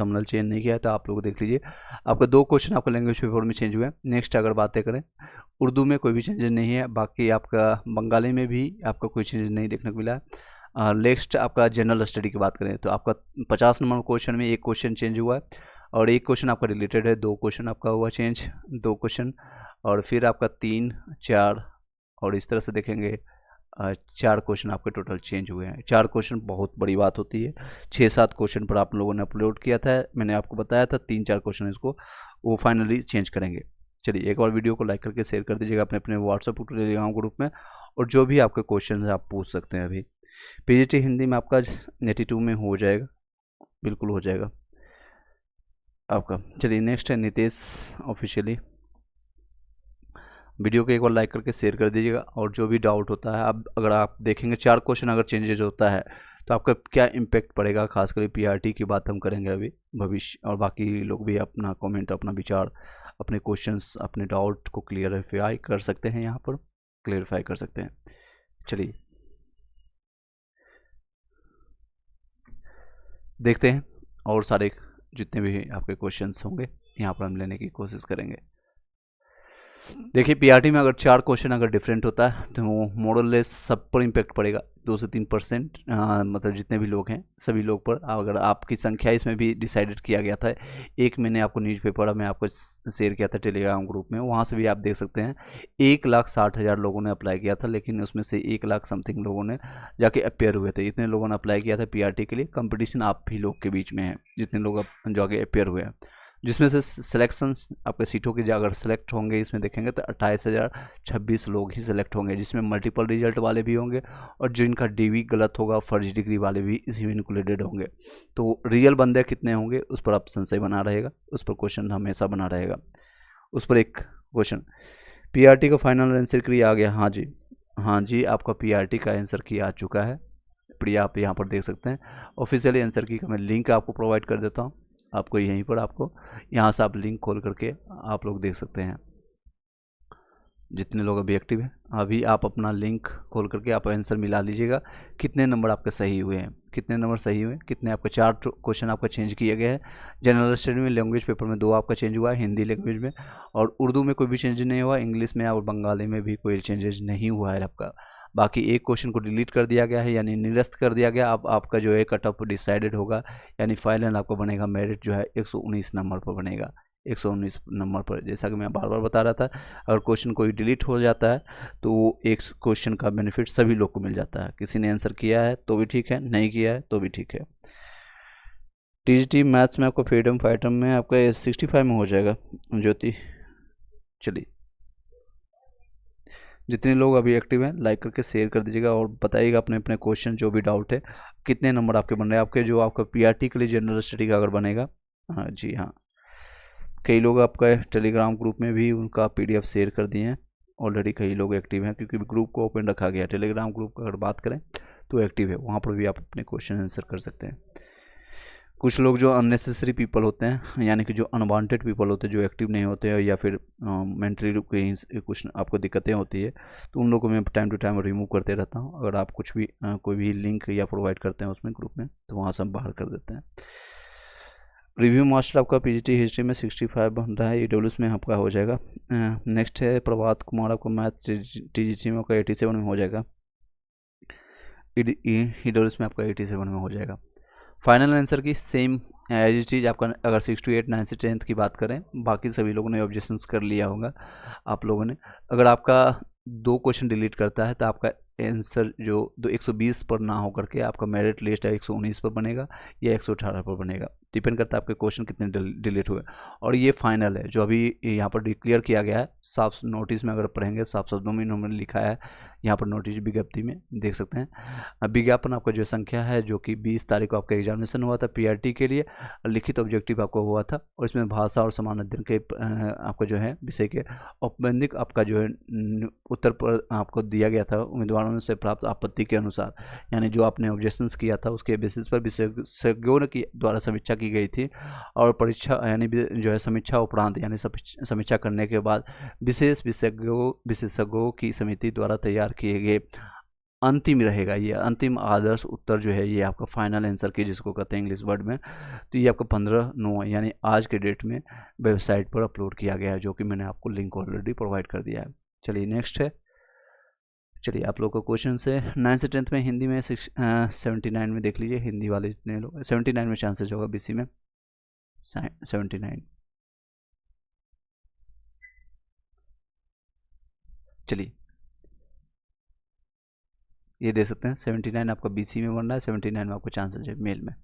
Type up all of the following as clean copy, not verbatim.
Thumbnail change नहीं किया है तो आप लोग देख लीजिए। आपका 2 क्वेश्चन आपका लैंग्वेज पेपर में चेंज हुए हैं। नेक्स्ट अगर बातें करें, उर्दू में कोई भी चेंजेस नहीं है, बाकी आपका बंगाली में भी आपका कोई चेंज नहीं देखने को मिला है। नेक्स्ट आपका जनरल स्टडी की बात करें तो आपका 50 नंबर क्वेश्चन में 1 क्वेश्चन चेंज हुआ है और 1 क्वेश्चन आपका रिलेटेड है, 2 क्वेश्चन आपका हुआ चेंज, 2 क्वेश्चन और फिर आपका 3, 4 और इस तरह से देखेंगे 4 क्वेश्चन आपके टोटल चेंज हुए हैं। 4 क्वेश्चन बहुत बड़ी बात होती है। 6-7 क्वेश्चन पर आप लोगों ने अपलोड किया था, मैंने आपको बताया था 3-4 क्वेश्चन इसको वो फाइनली चेंज करेंगे। चलिए एक बार वीडियो को लाइक करके शेयर कर दीजिएगा अपने अपने व्हाट्सएप टेलीग्राम ग्रुप में, और जो भी आपके क्वेश्चन है आप पूछ सकते हैं। अभी पीजीटी हिंदी में आपका 82 में हो जाएगा, बिल्कुल हो जाएगा आपका। चलिए नेक्स्ट है नितेश ऑफिशियली। वीडियो को एक बार लाइक करके शेयर कर दीजिएगा, और जो भी डाउट होता है अब अगर आप देखेंगे 4 क्वेश्चन अगर चेंजेज होता है तो आपका क्या इम्पैक्ट पड़ेगा, खासकर पीआरटी की बात हम करेंगे अभी भविष्य, और बाकी लोग भी अपना कमेंट, अपना विचार, अपने क्वेश्चंस, अपने डाउट को क्लियरिफाई कर सकते हैं, यहाँ पर क्लियरिफाई कर सकते हैं। चलिए देखते हैं और सारे जितने भी आपके क्वेश्चंस होंगे यहाँ पर हम लेने की कोशिश करेंगे। देखिए पीआरटी में अगर 4 क्वेश्चन अगर डिफरेंट होता है तो वो मोरलेस सब पर इम्पैक्ट पड़ेगा, 2 से 3%, मतलब जितने भी लोग हैं सभी लोग पर। अगर आपकी संख्या इसमें भी डिसाइडेड किया गया था, एक मैंने आपको न्यूज़पेपर में आपको शेयर किया था टेलीग्राम ग्रुप में, वहाँ से भी आप देख सकते हैं 1,60,000 लोगों ने अप्लाई किया था, लेकिन उसमें से 1 लाख समथिंग लोगों ने जाके अपेयर हुए थे। इतने लोगों ने अप्लाई किया था पीआरटी के लिए। कंपटीशन आप भी लोग के बीच में है, जितने लोग जो आगे अपेयर हुए हैं, जिसमें से सिलेक्शन आपके सीटों की अगर सेलेक्ट होंगे इसमें देखेंगे तो 28,026 लोग ही सिलेक्ट होंगे, जिसमें मल्टीपल रिजल्ट वाले भी होंगे और जिनका डीवी गलत होगा, फर्जी डिग्री वाले भी इसी में इंक्लूडेड होंगे। तो रियल बंदे कितने होंगे उस पर आप संशय बना रहेगा, उस पर क्वेश्चन हमेशा बना रहेगा। उस पर एक क्वेश्चन, पीआरटी का फाइनल आंसर की आ गया। हाँ जी, हाँ जी, आपका पीआरटी का आंसर की आ चुका है, प्रिया आप यहाँ पर देख सकते हैं। ऑफिशियली आंसर की का मैं लिंक आपको प्रोवाइड कर देता हूँ, आपको यहीं पर, आपको यहाँ से आप लिंक खोल करके आप लोग देख सकते हैं। जितने लोग अभी एक्टिव हैं अभी आप अपना लिंक खोल करके आप आंसर मिला लीजिएगा, कितने नंबर आपके सही हुए हैं, कितने नंबर सही हुए, कितने आपके 4 क्वेश्चन आपका चेंज किया गया है। जनरल स्टडी में लैंग्वेज पेपर में 2 आपका चेंज हुआ है, हिंदी लैंग्वेज में, और उर्दू में कोई भी चेंज नहीं हुआ, इंग्लिश में और बंगाली में भी कोई चेंजेज नहीं हुआ है आपका। बाकी एक क्वेश्चन को डिलीट कर दिया गया है, यानी निरस्त कर दिया गया। अब आपका जो है कट ऑफ डिसाइडेड होगा, यानी फाइनल आपको बनेगा मेरिट जो है 119 नंबर पर बनेगा, 119 नंबर पर। जैसा कि मैं बार बार बता रहा था, अगर क्वेश्चन कोई डिलीट हो जाता है तो एक क्वेश्चन का बेनिफिट सभी लोग को मिल जाता है। किसी ने आंसर किया है तो भी ठीक है, नहीं किया है तो भी ठीक है। टीजीटी मैथ्स में आपको फ्रीडम फाइटर में आपका 65 में हो जाएगा ज्योति। चलिए जितने लोग अभी एक्टिव हैं लाइक करके शेयर कर दीजिएगा और बताइएगा अपने अपने क्वेश्चन, जो भी डाउट है, कितने नंबर आपके बन रहे हैं। आपके जो आपका पीआरटी के लिए जनरल स्टडी का अगर बनेगा, हाँ जी हाँ, कई लोग आपका टेलीग्राम ग्रुप में भी उनका पीडीएफ शेयर कर दिए हैं ऑलरेडी, कई लोग एक्टिव हैं क्योंकि ग्रुप को ओपन रखा गया। टेलीग्राम ग्रुप का अगर बात करें तो एक्टिव है, वहाँ पर भी आप अपने क्वेश्चन आंसर कर सकते हैं। कुछ लोग जो अननेसेसरी पीपल होते हैं, यानी कि जो अनवांटेड पीपल होते हैं, जो एक्टिव नहीं होते हैं या फिर मेंटली कहीं कुछ आपको दिक्कतें होती है, तो उन लोगों को मैं टाइम टू टाइम रिमूव करते रहता हूं। अगर आप कुछ भी कोई भी लिंक या प्रोवाइड करते हैं उसमें ग्रुप में, तो वहाँ से हम बाहर कर देते हैं। रिव्यू मास्टर आपका पीजीटी हिस्ट्री में 65 बन रहा है, ईडब्ल्यूएस में आपका हो जाएगा। नेक्स्ट है प्रभात कुमार, आपको मैथ टीजीटी में आपका 87 में हो जाएगा, ईडब्ल्यूएस में आपका 87 में हो जाएगा। फाइनल आंसर की सेम एज चीज़ आपका, अगर 6 to 8, 9 से 10th की बात करें, बाकी सभी लोगों ने ऑब्जेक्शंस कर लिया होगा आप लोगों ने। अगर आपका 2 क्वेश्चन डिलीट करता है तो आपका आंसर जो 120 पर ना हो करके आपका मेरिट लिस्ट है 119 पर बनेगा या 118 पर बनेगा, डिपेंड करता है आपके क्वेश्चन कितने डिलीट हुए। और ये फाइनल है जो अभी यहाँ पर डिक्लेयर किया गया है, साफ नोटिस में अगर पढ़ेंगे साफ शब्दों में इन्होंने लिखा है यहाँ पर नोटिस विज्ञप्ति में देख सकते हैं। विज्ञापन आपका जो संख्या है जो कि 20 तारीख को आपका एग्जामिनेशन हुआ था पीआरटी के लिए, लिखित ऑब्जेक्टिव आपको हुआ था, और इसमें भाषा और समान अध्ययन के आपको जो है विषय के औपबंधिक आपका जो है उत्तर पर आपको दिया गया था उम्मीदवारों से प्राप्त आपत्ति के अनुसार, यानी जो आपने ऑब्जेक्शंस किया था उसके बेसिस पर विशेषज्ञों की द्वारा समीक्षा की गई थी, और परीक्षा यानी जो है समीक्षा उपरांत यानी समीक्षा करने के बाद विशेष विशेषज्ञों की समिति द्वारा तैयार किए गए अंतिम रहेगा, ये अंतिम आदर्श उत्तर जो है ये आपका फाइनल आंसर की जिसको कहते हैं इंग्लिश वर्ड में। तो ये आपका 15/9 यानी आज के डेट में वेबसाइट पर अपलोड किया गया है, जो कि मैंने आपको लिंक ऑलरेडी प्रोवाइड कर दिया है। चलिए नेक्स्ट है, चलिए आप लोग का क्वेश्चन से 9 से 10th में हिंदी में 79 में देख लीजिए, हिंदी वाले जितने लोग 79 में चांसेज होगा बीसी में 79। चलिए ये देख सकते हैं 79 आपका बीसी में बन रहा है, 79 में आपको चांसेज है मेल में।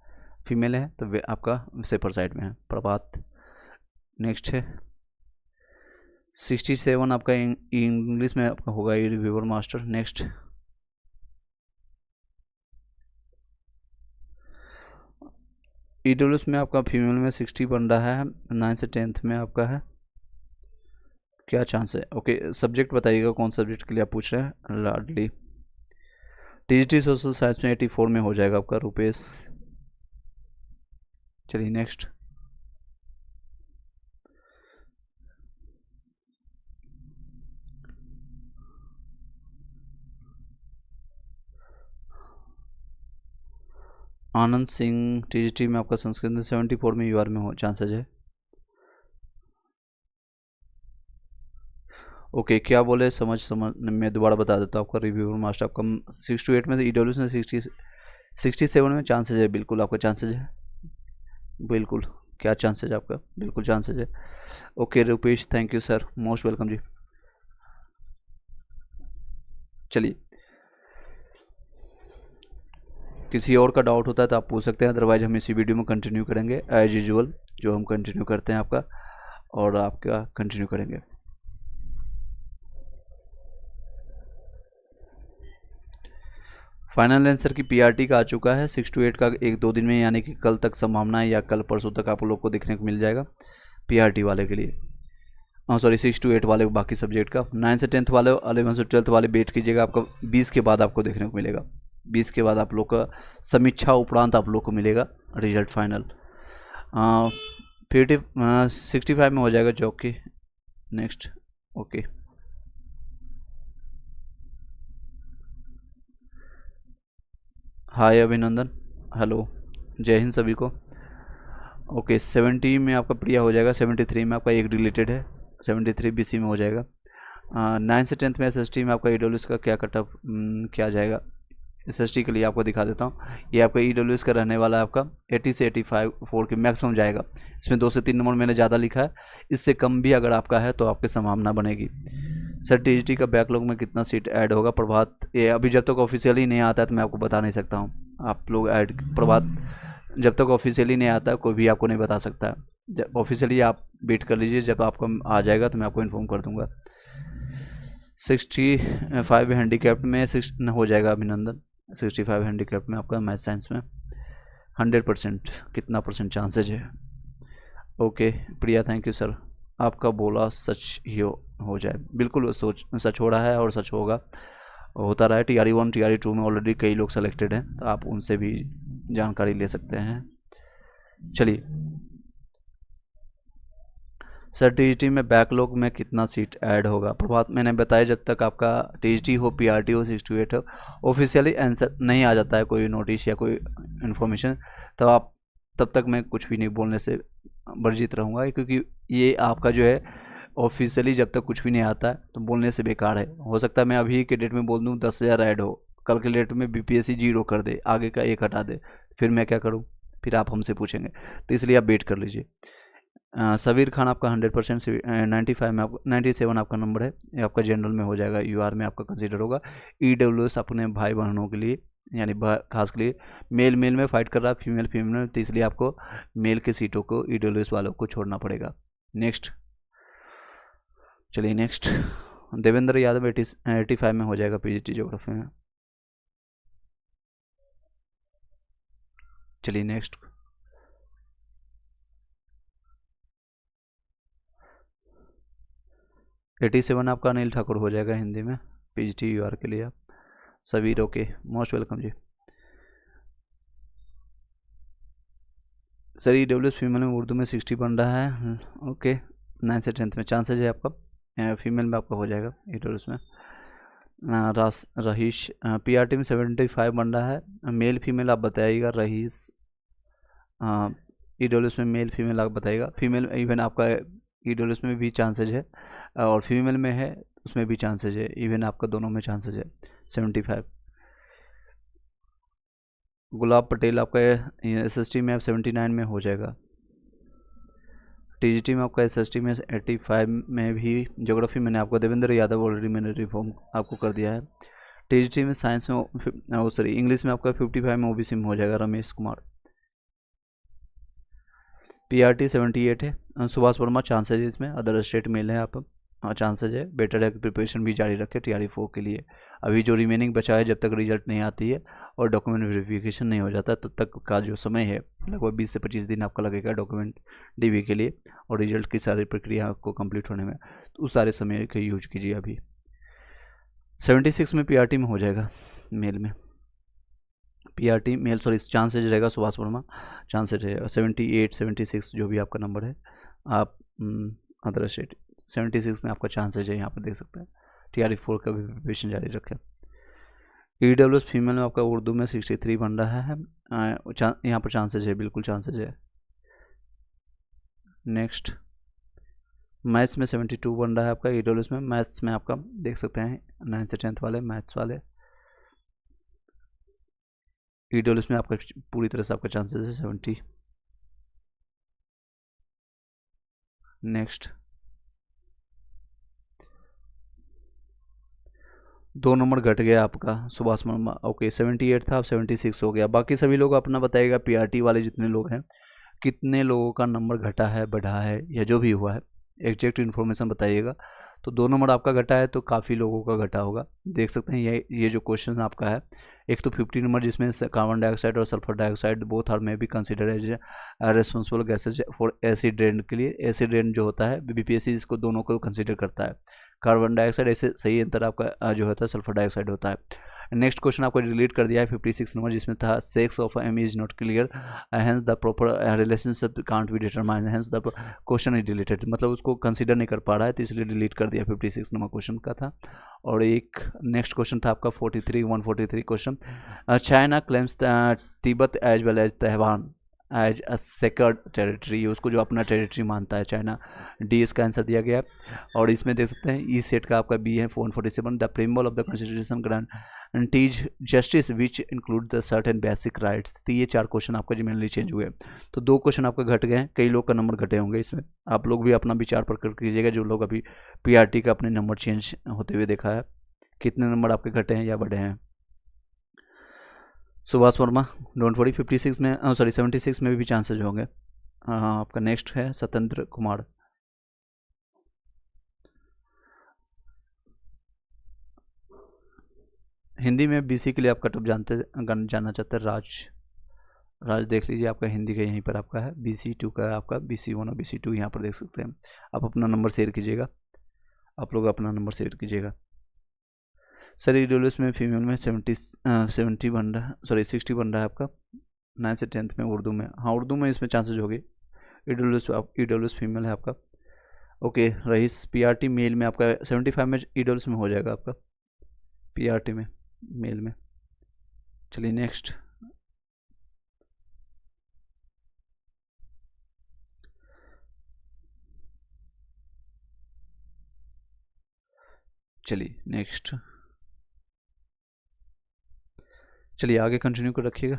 फीमेल है तो वे आपका सेपर साइड में है प्रभात। नेक्स्ट है 67 आपका इंग्लिश में आपका होगा ये रिव्यूअर मास्टर। नेक्स्ट ईडब्ल्यूएस में आपका फीमेल में 60 बन रहा है, 9 से 10th में आपका है, क्या चांस है? ओके सब्जेक्ट बताइएगा कौन सब्जेक्ट के लिए आप पूछ रहे हैं। लाडली टीजीटी सोशल साइंस में 84 में हो जाएगा आपका रुपेश। चलिए नेक्स्ट आनंद सिंह टीजीटी में आपका संस्कृत में 74 में यूआर में हो चांसेज है। ओके क्या बोले समझ मैं दोबारा बता देता हूँ। आपका रिव्यूअर मास्टर आपका 6 to 8 में ईडब्ल्यूएस में 67 में चांसेज है, बिल्कुल आपका चांसेज है, बिल्कुल क्या चांसेज है आपका, बिल्कुल चांसेज है। Okay Rupesh thank you sir, most welcome जी। चलिए किसी और का डाउट होता है तो आप पूछ सकते हैं, अदरवाइज हम इसी वीडियो में कंटिन्यू करेंगे एज यूजुअल जो हम कंटिन्यू करते हैं आपका, और आपका कंटिन्यू करेंगे। फाइनल आंसर की पीआरटी का आ चुका है 6 to 8 का 1-2 दिन में, यानी कि कल तक संभावना है या कल परसों तक आप लोग को देखने को मिल जाएगा पीआरटी वाले के लिए। सॉरी 6 to 8 वाले बाकी सब्जेक्ट का। 9 से 10th वाले 11 से 12th वाले वेट कीजिएगा, आपका 20 के बाद आपको देखने को मिलेगा, 20 के बाद आप लोग का समीक्षा उपरांत आप लोग को मिलेगा रिजल्ट फाइनल। 65 में हो जाएगा जॉब की। नेक्स्ट ओके हाय अभिनंदन, हेलो जय हिंद सभी को। ओके 70 में आपका प्रिया हो जाएगा, 73 में आपका एक रिलेटेड है, 73 बीसी में हो जाएगा। 9 से 10th में एसएसटी में आपका ईडब्ल्यूएस का क्या कट ऑफ क्या जाएगा, एसएसटी के लिए आपको दिखा देता हूँ। ये आपका ईडब्ल्यूएस का रहने वाला है आपका 80 से 85 के मैक्सिमम जाएगा। इसमें 2 से 3 नंबर मैंने ज़्यादा लिखा है, इससे कम भी अगर आपका है तो आपकी संभावना बनेगी। सर टीजीटी का बैकलॉग में कितना सीट ऐड होगा प्रभात, ये अभी जब तक ऑफिशियली नहीं आता है तो मैं आपको बता नहीं सकता हूँ। आप लोग ऐड प्रभात जब तक ऑफिशियली नहीं आता कोई भी आपको नहीं बता सकता है, जब ऑफिशियली आप वेट कर लीजिए, जब आपको आ जाएगा तो मैं आपको इन्फॉर्म कर दूंगा। 65 हैंडीकैप्ड में 6 हो जाएगा अभिनंदन, 65 हैंडीकैप्ड में आपका मैथ साइंस में 100% कितना परसेंट चांसेज है। Okay Priya thank you sir, आपका बोला सच ही हो जाए, बिल्कुल सच हो रहा है और सच होगा, होता रहा है। TRE 1 TRE 2 में ऑलरेडी कई लोग सेलेक्टेड हैं, तो आप उनसे भी जानकारी ले सकते हैं। चलिए सर टीजीटी में बैकलॉग में कितना सीट ऐड होगा प्रभात, मैंने बताया जब तक आपका टीजीटी हो पीआरटी हो 6 to 8 हो ऑफिशियली आंसर नहीं आ जाता है कोई नोटिस या कोई इन्फॉर्मेशन, तो आप तब तक मैं कुछ भी नहीं बोलने से वर्जित रहूँगा, क्योंकि ये आपका जो है ऑफिशियली जब तक कुछ भी नहीं आता है तो बोलने से बेकार है। हो सकता है मैं अभी के डेट में बोल दूँ 10,000 ऐड हो, कल के डेट में बीपीएससी 0 कर दे, आगे का 1 हटा दे, फिर मैं क्या करूँ, फिर आप हमसे पूछेंगे, तो इसलिए आप वेट कर लीजिए। सबीर खान आपका 100%, 95 में आपका 97 आपका नंबर है, ये आपका जनरल में हो जाएगा, यूआर में आपका कंसीडर होगा। ईडब्ल्यूएस अपने भाई बहनों के लिए यानी खास के लिए मेल में फाइट कर रहा है, फीमेल में, तो इसलिए आपको मेल के सीटों को ईडब्ल्यूएस वालों को छोड़ना पड़ेगा। नेक्स्ट चलिए नेक्स्ट देवेंद्र यादव 85 में हो जाएगा पीजीटी ज्योग्राफी में। चलिए नेक्स्ट 87 आपका अनिल ठाकुर हो जाएगा हिंदी में पीजीटी यूआर के लिए। आप सबीर ओके मोस्ट वेलकम जी। सर ईडब्ल्यूएस फीमेल में उर्दू में 60 बन रहा है, ओके 9 से 10th में चांसेज है आपका, फीमेल में आपका हो जाएगा ईडब्ल्यूएस में। रहीश पीआरटी में 75 बन रहा है। मेल फीमेल आप बताइएगा। रहीश ईडब्ल्यूएस में मेल फीमेल आप बताइएगा। फीमेल इवन आपका ईडब्ल्यूएस में भी चांसेज है और फीमेल में है उसमें भी चांसेज है, इवन आपका दोनों में चांसेज है। 75। गुलाब पटेल आपका एसएसटी में आप 79 में हो जाएगा। टीजीटी में आपका एसएसटी में 85 में भी। ज्योग्राफी मैंने आपको देवेंद्र यादव ऑलरेडी मैंने रिफॉर्म आपको कर दिया है। टीजीटी में साइंस में सॉरी इंग्लिश में आपका 55 में ओबीसी में हो जाएगा। रमेश कुमार। पीआरटी 78 है। सुभाष वर्मा चांसेज है इसमें। अदर स्टेट मेल है आप चांसेज है। बेटर है प्रिपरेशन भी जारी रखें टीआरई 4 के लिए। अभी जो रिमेनिंग बचा है जब तक रिजल्ट नहीं आती है और डॉक्यूमेंट वेरिफिकेशन नहीं हो जाता तब तक का जो समय है लगभग 20 से 25 दिन आपका लगेगा डॉक्यूमेंट डीवी के लिए और रिजल्ट की सारी प्रक्रिया आपको कंप्लीट होने में, तो उस सारे समय का यूज कीजिए। अभी 76 में पीआरटी में हो जाएगा। मेल में पीआरटी मेल सॉरी चांसेज रहेगा। सुभाष वर्मा चांसेज रहेगा। 78 76 जो भी आपका नंबर है आप अदर स्टेट 76 में आपका चांसेज है। यहाँ पर देख सकते हैं। टीआरई 4 का भी प्रिपरेशन जारी रखें। ईडब्ल्यूएस फीमेल में आपका उर्दू में 63 बन रहा है। यहाँ पर चांसेज है, बिल्कुल चांसेज है। नेक्स्ट मैथ्स में 72 बन रहा है आपका। ईडब्ल्यूएस में मैथ्स में आपका देख सकते हैं 9th से 10th वाले मैथ्स वाले। ईडब्ल्यूएस में आपका पूरी तरह से आपका चांसेस है 70। नेक्स्ट 2 नंबर घट गया आपका सुभाष वर्मा। ओके 78 था अब 76 हो गया। बाकी सभी लोग अपना बताइएगा पीआरटी वाले जितने लोग हैं कितने लोगों का नंबर घटा है बढ़ा है या जो भी हुआ है एग्जैक्ट इन्फॉर्मेशन बताइएगा। तो 2 नंबर आपका घटा है तो काफ़ी लोगों का घटा होगा। देख सकते हैं ये जो क्वेश्चन आपका है एक तो 50 नंबर जिसमें कार्बन डाइऑक्साइड और सल्फर डाइऑक्साइड बोथ आर में भी consider as responsible gases for acid rain के लिए। एसिड रेन जो होता है बीपीएससी इसको दोनों को कंसिडर करता है। कार्बन डाइऑक्साइड ऐसे सही आंसर आपका जो होता है सल्फर डाइऑक्साइड होता है। नेक्स्ट क्वेश्चन आपको डिलीट कर दिया है 56 नंबर जिसमें था sex of M is not clear hence the proper relationship can't be determine hence the question is deleted, मतलब उसको कंसीडर नहीं कर पा रहा है तो इसलिए डिलीट कर दिया। 56 नंबर क्वेश्चन का था। और एक नेक्स्ट क्वेश्चन था आपका 143 question. China claims Tibet as well as Taiwan as a sacred territory, उसको जो अपना टेरिटरी मानता है चाइना। डी इसका आंसर दिया गया है। और इसमें देख सकते हैं ई सेट का आपका बी है 147 the preamble of the constitution guarantees justice which include the certain basic rights. तो ये 4 क्वेश्चन आपका जिम्मेनली चेंज हुए। तो 2 क्वेश्चन आपका घट गए हैं। कई लोग का नंबर घटे होंगे इसमें। आप लोग भी अपना विचार प्रकट कीजिएगा जो लोग अभी पीआरटी का अपने नंबर चेंज होते हुए देखा है कितने नंबर आपके घटे हैं या बढ़े हैं। सुभाष वर्मा डोंट वरी 56 में सॉरी 76 में भी चांसेज होंगे। आपका नेक्स्ट है सत्येंद्र कुमार। हिंदी में बीसी के लिए आप कट ऑफ जानना चाहते हैं। राज देख लीजिए आपका हिंदी का यहीं पर आपका है BC2 का आपका BC1 और BC2 यहाँ पर देख सकते हैं। आप अपना नंबर शेयर कीजिएगा। आप लोग अपना नंबर शेयर कीजिएगा। सर ईडब्ल्यूएस में फीमेल में 70 बन रहा है सॉरी 60 बन रहा है आपका 9th से 10th में। उर्दू में हाँ उर्दू में इसमें चांसेज होगी। ईडब्ल्यूएस फीमेल है आपका। ओके रईस पीआरटी मेल में आपका 75 में ईडब्ल्यूएस में हो जाएगा आपका पीआरटी में मेल में। चलिए नेक्स्ट चलिए आगे कंटिन्यू कर रखिएगा।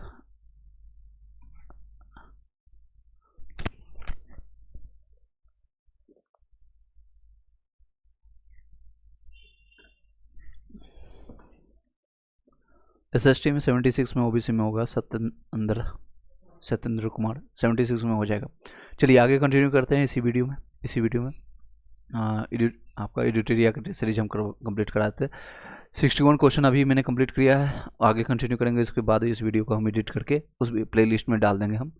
एसएसटी में 76 में ओबीसी में होगा सत्येंद्र कुमार 76 में हो जाएगा। चलिए आगे कंटिन्यू करते हैं इसी वीडियो में आपका एडिटोरिया का सीरीज हम कंप्लीट कराते हैं। 61 क्वेश्चन अभी मैंने कंप्लीट किया है। आगे कंटिन्यू करेंगे। इसके बाद इस वीडियो को हम एडिट करके उस प्लेलिस्ट में डाल देंगे। हम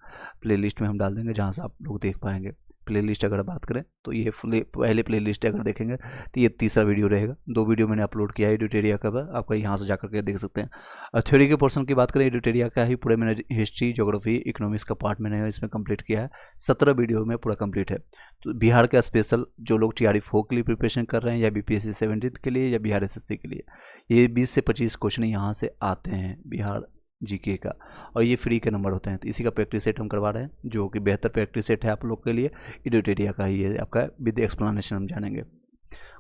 प्लेलिस्ट में हम डाल देंगे जहाँ से आप लोग देख पाएंगे। प्लेलिस्ट अगर बात करें तो ये पहले प्लेलिस्ट अगर देखेंगे तो ये तीसरा वीडियो रहेगा। 2 वीडियो मैंने अपलोड किया है एडुटेरिया का, आपका यहाँ से जाकर के देख सकते हैं। और थ्योरी के पोर्शन की बात करें एडुटेरिया का ही पूरे मैंने हिस्ट्री, ज्योग्राफी, इकोनॉमिक्स का पार्ट मैंने इसमें कंप्लीट किया है। 17 वीडियो में पूरा कंप्लीट है। तो बिहार का स्पेशल जो लोग TRE4 के लिए प्रिपरेशन कर रहे हैं या BPSC 17th के लिए या बिहार SSC के लिए, ये 20 से 25 क्वेश्चन यहाँ से आते हैं बिहार GK का, और ये फ्री के नंबर होते हैं। तो इसी का प्रैक्टिस सेट हम करवा रहे हैं, जो कि बेहतर प्रैक्टिस सेट है आप लोग के लिए। एडुटेरिया का ही है आपका, विद एक्सप्लेनेशन हम जानेंगे।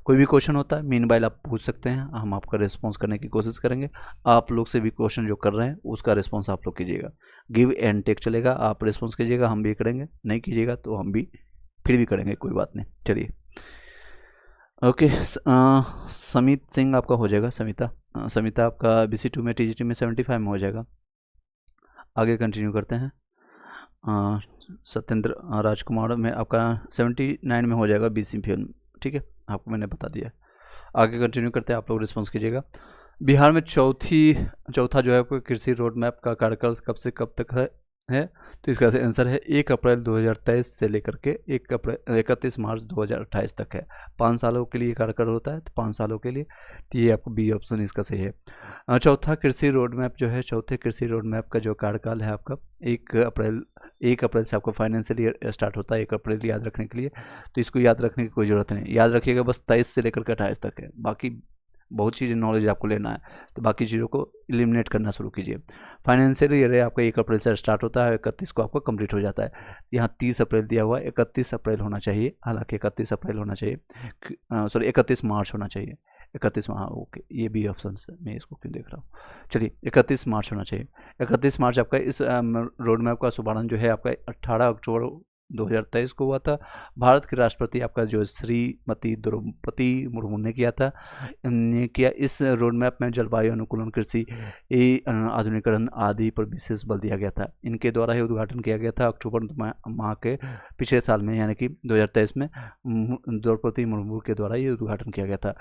कोई भी क्वेश्चन होता है मीनवाइल आप पूछ सकते हैं, हम आपका रिस्पांस करने की कोशिश करेंगे। आप लोग से भी क्वेश्चन जो कर रहे हैं उसका रिस्पांस आप लोग कीजिएगा। गिव एंड टेक चलेगा, आप रिस्पांस कीजिएगा, हम भी करेंगे, नहीं कीजिएगा तो हम भी फिर भी करेंगे, कोई बात नहीं। चलिए ओके, समित सिंह आपका हो जाएगा, समिता आपका BC2 में, TGT में 75 में हो जाएगा। आगे कंटिन्यू करते हैं। सत्येंद्र राजकुमार में आपका 79 में हो जाएगा BCPL, ठीक है, आपको मैंने बता दिया। आगे कंटिन्यू करते हैं, आप लोग रिस्पॉन्स कीजिएगा। बिहार में चौथा जो है आपको कृषि रोड मैप का कार्यकाल कब से कब तक है तो इसका आंसर है 1 अप्रैल 2023 से लेकर के 31 मार्च 2028 तक है। 5 सालों के लिए कार्यकाल होता है, तो 5 सालों के लिए, तो ये आपको B ऑप्शन इसका सही है। चौथा कृषि रोड मैप जो है, चौथे कृषि रोड मैप का जो कार्यकाल है आपका 1 अप्रैल से आपका फाइनेंशियल ईयर स्टार्ट होता है, 1 अप्रैल याद रखने के लिए। तो इसको याद रखने की कोई ज़रूरत नहीं, याद रखिएगा बस 23 से लेकर के 28 तक है। बाकी बहुत चीज़ें नॉलेज आपको लेना है, तो बाकी चीज़ों को एलिमिनेट करना शुरू कीजिए। फाइनेंशियल ईयर आपका 1 अप्रैल से स्टार्ट होता है, 31 को आपका कंप्लीट हो जाता है। यहाँ 30 अप्रैल दिया हुआ है, 31 अप्रैल होना चाहिए, हालांकि 31 अप्रैल होना चाहिए, सॉरी 31 मार्च होना चाहिए, 31 हाँ ओके, ये भी ऑप्शन है, मैं इसको क्यों देख रहा हूँ। चलिए 31 मार्च होना चाहिए। 31 मार्च आपका इस रोड मैप का शुभारंभ जो है आपका 18 अक्टूबर 2023 को हुआ था। भारत के राष्ट्रपति आपका जो श्रीमती द्रौपदी मुर्मू ने किया था। इस रोड मैप में जलवायु अनुकूलन, कृषि आधुनिकीकरण आदि पर विशेष बल दिया गया था। इनके द्वारा ही उद्घाटन किया गया था अक्टूबर माह के पिछले साल में, यानी कि 2023 में द्रौपदी मुर्मू के द्वारा ये उद्घाटन किया गया था।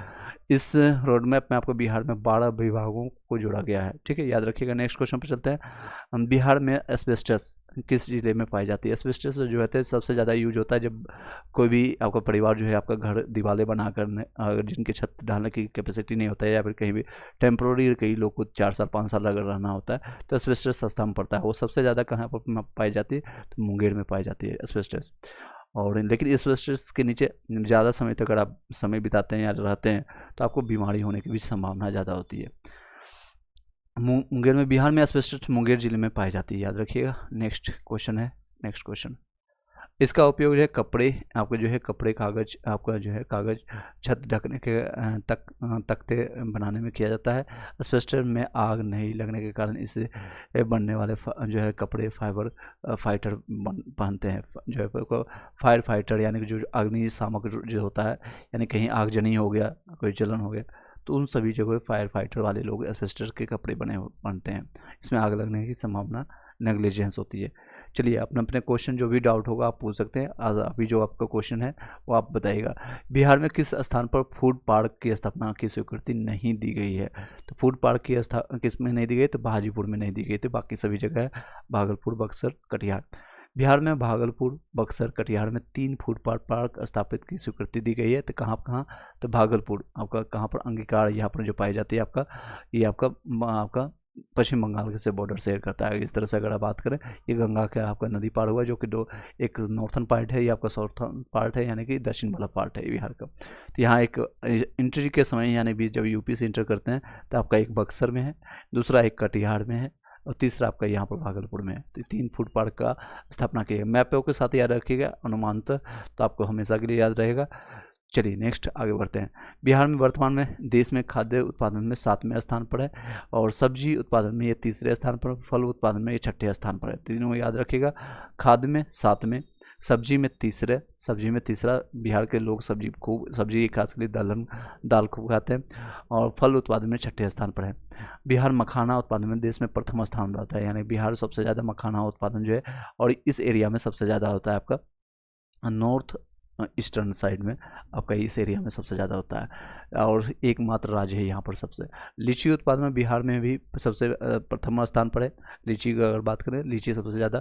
इस रोड मैप में आपको बिहार में 12 विभागों को जोड़ा गया है, ठीक है, याद रखिएगा। नेक्स्ट क्वेश्चन पर चलते हैं। बिहार में एस्बेस्टस किस जिले में पाई जाती है? एस्बेस्टस जो है सबसे ज़्यादा यूज होता है जब कोई भी आपका परिवार जो है आपका घर दीवारें बना कर, अगर जिनकी छत डालने की कैपेसिटी नहीं होता है, या फिर कहीं भी टेम्प्रोरी कई लोग को 4 साल 5 साल अगर रहना होता है, तो एस्बेस्टस सस्ता में पड़ता है। वो सबसे ज़्यादा कहाँ पर पाई जाती है? तो मुंगेर में पाई जाती है एस्बेस्टस। और लेकिन एस्बेस्टस के नीचे ज़्यादा समय तक अगर आप समय बिताते हैं या रहते हैं तो आपको बीमारी होने की भी संभावना ज़्यादा होती है। मुंगेर में, बिहार में एस्बेस्टस मुंगेर जिले में पाई जाती है, याद रखिएगा। नेक्स्ट क्वेश्चन, इसका उपयोग जो है कपड़े, आपका जो है कपड़े, कागज, आपका जो है कागज छत ढकने के तख्ते बनाने में किया जाता है। एस्बेस्टस में आग नहीं लगने के कारण इससे बनने वाले जो है कपड़े फाइबर फाइटर पहनते हैं, जो है फायर फाइटर, यानी कि जो अग्निशामक जो होता है, यानी कहीं आगजनी हो गया, कोई जलन हो गया, तो उन सभी जगह फायर फाइटर वाले लोग एस्बेस्टस के कपड़े बनते हैं। इसमें आग लगने की संभावना नेग्लिजेंस होती है। चलिए अपने क्वेश्चन जो भी डाउट होगा आप पूछ सकते हैं। आज अभी जो आपका क्वेश्चन है वो आप बताइएगा। बिहार में किस स्थान पर फूड पार्क की स्थापना की स्वीकृति नहीं दी गई है? तो फूड पार्क की किस में नहीं दी गई? तो हाजीपुर में नहीं दी गई थी, बाकी सभी जगह है, भागलपुर, बक्सर, कटिहार। बिहार में भागलपुर, बक्सर, कटिहार में 3 फूड पार्क स्थापित की स्वीकृति दी गई है। तो कहाँ? तो भागलपुर आपका, कहाँ पर? अंगीकार, यहाँ पर जो पाई जाती है आपका, ये आपका पश्चिम बंगाल से बॉर्डर शेयर करता है। इस तरह से अगर आप बात करें, ये गंगा का आपका नदी पार हुआ, जो कि एक नॉर्थन पार्ट है, ये आपका साउथर्न पार्ट है, यानी कि दक्षिण वाला पार्ट है बिहार का। तो यहाँ एक एंट्री के समय, यानी भी जब यूपी से इंटर करते हैं, तो आपका एक बक्सर में है, दूसरा एक कटिहार में है, और तीसरा आपका यहाँ पर भागलपुर में है। तो 3 फूड पार्क का स्थापना किया। मैप के साथ याद रखिएगा अनुमानतः, तो आपको हमेशा के लिए याद रहेगा। चलिए नेक्स्ट आगे बढ़ते हैं। बिहार में वर्तमान में देश में खाद्य उत्पादन में 7वें स्थान पर है, और सब्जी उत्पादन में ये 3रे स्थान पर, फल उत्पादन में ये 6ठे स्थान पर है। तीनों याद रखिएगा। खाद्य में 7वें, सब्जी में 3रा, बिहार के लोग सब्जी खास कर दाल खूब खाते हैं, और फल उत्पादन में 6ठे स्थान पर है। बिहार मखाना उत्पादन में देश में प्रथम स्थान रहता है, यानी बिहार सबसे ज़्यादा मखाना उत्पादन जो है, और इस एरिया में सबसे ज़्यादा होता है आपका नॉर्थ ईस्टर्न साइड में आपका इस एरिया में सबसे ज़्यादा होता है और एकमात्र राज्य है यहाँ पर सबसे। लीची उत्पादन में बिहार में भी सबसे प्रथम स्थान पर है। लीची की अगर बात करें, लीची सबसे ज़्यादा।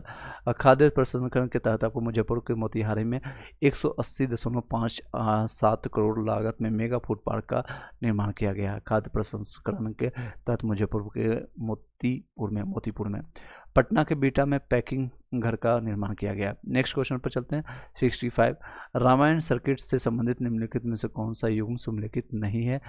खाद्य प्रसंस्करण के तहत आपको मुजफ्फरपुर के मोतिहारी में 180.57 करोड़ लागत में मेगा फूड पार्क का निर्माण किया गया है। खाद्य प्रसंस्करण के तहत मुजफ्फरपुर के मोतीपुर में। पटना के बीटा में पैकिंग घर का निर्माण किया गया। नेक्स्ट क्वेश्चन पर चलते हैं। 65 रामायण सर्किट से संबंधित निम्नलिखित में से कौन सा युग्म सुमेलित नहीं है?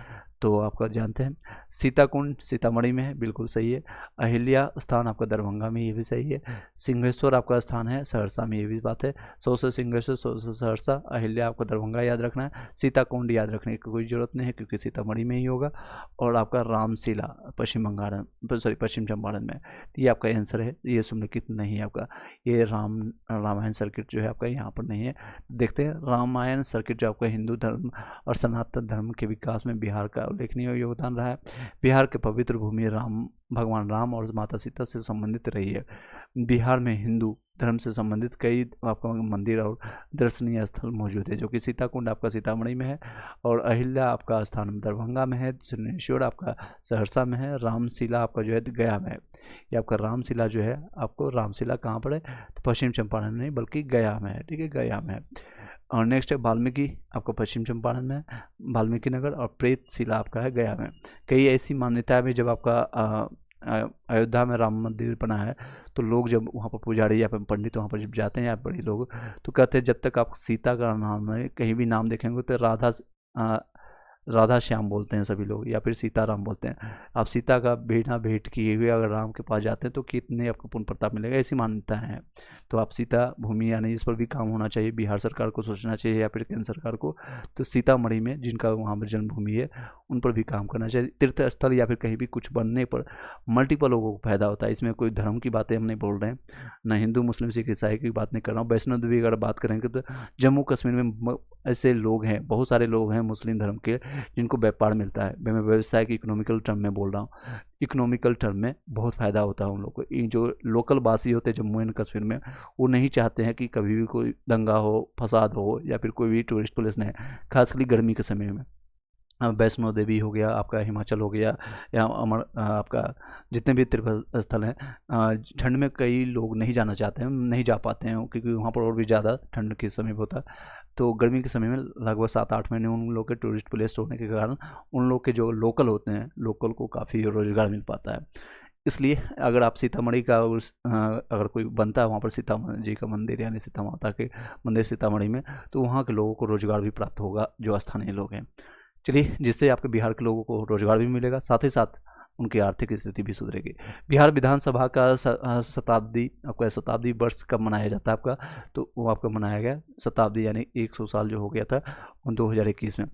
तो आपका जानते हैं सीताकुंड सीतामढ़ी में है, बिल्कुल सही है। अहिल्या स्थान आपका दरभंगा में, ये भी सही है। सिंहेश्वर आपका स्थान है सहरसा में, ये भी बात है। 100 से सिंहेश्वर, 100 से सहरसा, अहिल्या आपका दरभंगा याद रखना है। सीताकुंड याद रखने की कोई जरूरत नहीं है क्योंकि सीतामढ़ी में ही होगा। और आपका रामशिला पश्चिम चंपारण में, ये आपका आंसर है। ये सुमेलित नहीं है आपका, ये रामायण सर्किट जो है आपका यहाँ पर नहीं है। देखते हैं रामायण सर्किट जो आपका हिंदू धर्म और सनातन धर्म के विकास में बिहार का उल्लेखनीय योगदान रहा है। बिहार के पवित्र भूमि भगवान राम और माता सीता से संबंधित रही है। बिहार में हिंदू धर्म से संबंधित कई आपका मंदिर और दर्शनीय स्थल मौजूद है, जो कि सीताकुंड आपका सीतामढ़ी में है और अहिल्या आपका स्थान दरभंगा में है। सिंहेश्वर आपका सहरसा में है। रामशिला आपका जो है गया में है। ये आपका रामशिला जो है आपको, रामशिला कहाँ पर है? तो पश्चिम चंपारण नहीं बल्कि गया में है, ठीक है, गया में है। और नेक्स्ट है वाल्मीकि आपका पश्चिम चंपारण में है, वाल्मीकि नगर। और प्रेतशिला आपका है गया में। कई ऐसी मान्यताएं भी, जब आपका अयोध्या में राम मंदिर बना है तो लोग जब वहाँ पर पुजारी या फिर पंडित वहाँ पर जब जाते हैं या बड़े लोग, तो कहते हैं जब तक आप सीता का नाम है कहीं भी नाम देखेंगे तो राधा श्याम बोलते हैं सभी लोग, या फिर सीताराम बोलते हैं। आप सीता का भेंट किए हुए अगर राम के पास जाते हैं तो कितने आपको पुण्य प्रताप मिलेगा, ऐसी मान्यताएं हैं। तो आप सीता भूमि यानी इस पर भी काम होना चाहिए, बिहार सरकार को सोचना चाहिए या फिर केंद्र सरकार को। तो सीतामढ़ी में जिनका वहाँ पर जन्मभूमि है उन पर भी काम करना चाहिए। तीर्थ स्थल या फिर कहीं भी कुछ बनने पर मल्टीपल लोगों को फायदा होता है। इसमें कोई धर्म की बातें हम नहीं बोल रहे हैं, ना हिंदू मुस्लिम सिख ईसाई की बात नहीं कर रहा हूँ। वैष्णो देवी अगर बात करेंगे तो जम्मू कश्मीर में ऐसे लोग हैं, बहुत सारे लोग हैं मुस्लिम धर्म के जिनको व्यापार मिलता है। मैं व्यवसाय की इकोनॉमिकल टर्म में बोल रहा हूँ, इकोनॉमिकल टर्म में बहुत फ़ायदा होता है उन लोग को। जो लोकल वासी होते हैं जम्मू एंड कश्मीर में, वो नहीं चाहते हैं कि कभी भी कोई दंगा हो, फसाद हो या फिर कोई भी टूरिस्ट प्लेस नहीं, खासकर गर्मी के समय में। वैष्णो देवी हो गया आपका, हिमाचल हो गया, या आपका जितने भी तीर्थ स्थल हैं, ठंड में कई लोग नहीं जाना चाहते हैं, नहीं जा पाते हैं क्योंकि वहाँ पर और भी ज़्यादा ठंड के समय होता है। तो गर्मी के समय में लगभग 7-8 महीने उन लोग के टूरिस्ट प्लेस होने के कारण उन लोग के जो लोकल होते हैं, लोकल को काफ़ी रोज़गार मिल पाता है। इसलिए अगर आप सीतामढ़ी का अगर कोई बनता है वहाँ पर सीता जी का मंदिर यानी सीता माता के मंदिर सीतामढ़ी में, तो वहाँ के लोगों को रोज़गार भी प्राप्त होगा जो स्थानीय लोग हैं। चलिए, जिससे आपके बिहार के लोगों को रोजगार भी मिलेगा, साथ ही साथ उनकी आर्थिक स्थिति भी सुधरेगी। बिहार विधानसभा का शताब्दी वर्ष कब मनाया जाता है आपका? तो वो आपका मनाया गया शताब्दी यानी 100 साल जो हो गया था 2021 में।